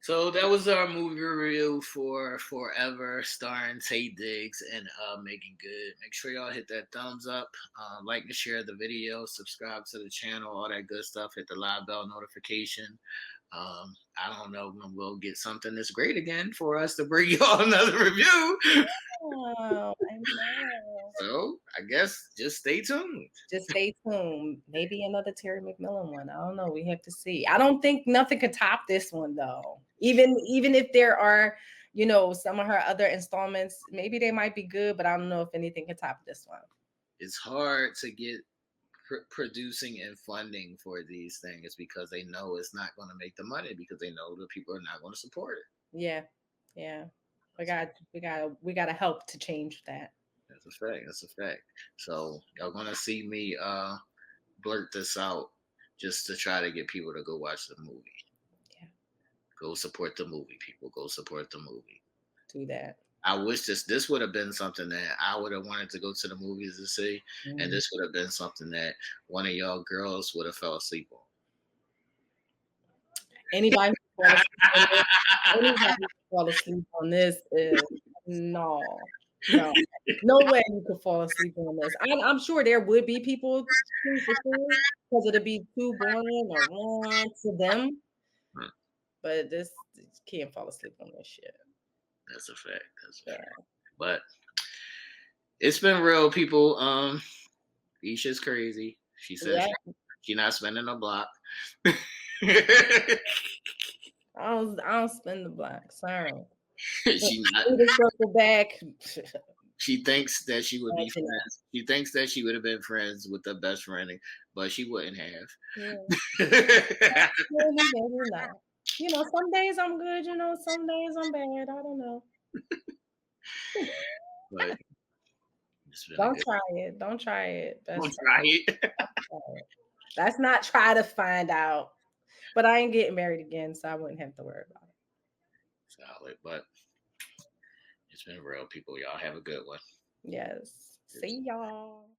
So that was our movie review for Forever, starring Taye Diggs and Meagan Good. Make sure y'all hit that thumbs up, like and share the video, subscribe to the channel, all that good stuff. Hit the live bell notification. I don't know when we'll get something that's great again for us to bring y'all another review. Oh, I know. So I guess just stay tuned. Just stay tuned. Maybe another Terry McMillian one. I don't know. We have to see. I don't think nothing could top this one though. Even if there are, some of her other installments, maybe they might be good, but I don't know if anything can top this one. It's hard to get producing and funding for these things because they know it's not going to make the money because they know the people are not going to support it. Yeah. We got to help to change that. That's a fact. So y'all gonna see me blurt this out just to try to get people to go watch the movie. Yeah. Go support the movie, people. Go support the movie. Do that. I wish this would have been something that I would have wanted to go to the movies to see, and this would have been something that one of y'all girls would have fell asleep on. Anybody fall asleep on this is no way you could fall asleep on this. I'm sure there would be people because it'd be too boring or wrong to them. But this can't fall asleep on this shit. That's a fact. But it's been real, people. Aisha's crazy. She says she's not spending a block. I don't spend the block. Sorry. She not. Circle back. She thinks that she would be friends. She thinks that she would have been friends with the best friend, but she wouldn't have. Yeah. Some days I'm good. Some days I'm bad. I don't know. But don't try it. Don't try it. Don't try it. Let's not try to find out. But I ain't getting married again, so I wouldn't have to worry about it. Solid, but it's been real, people. Y'all have a good one. Yes. See y'all.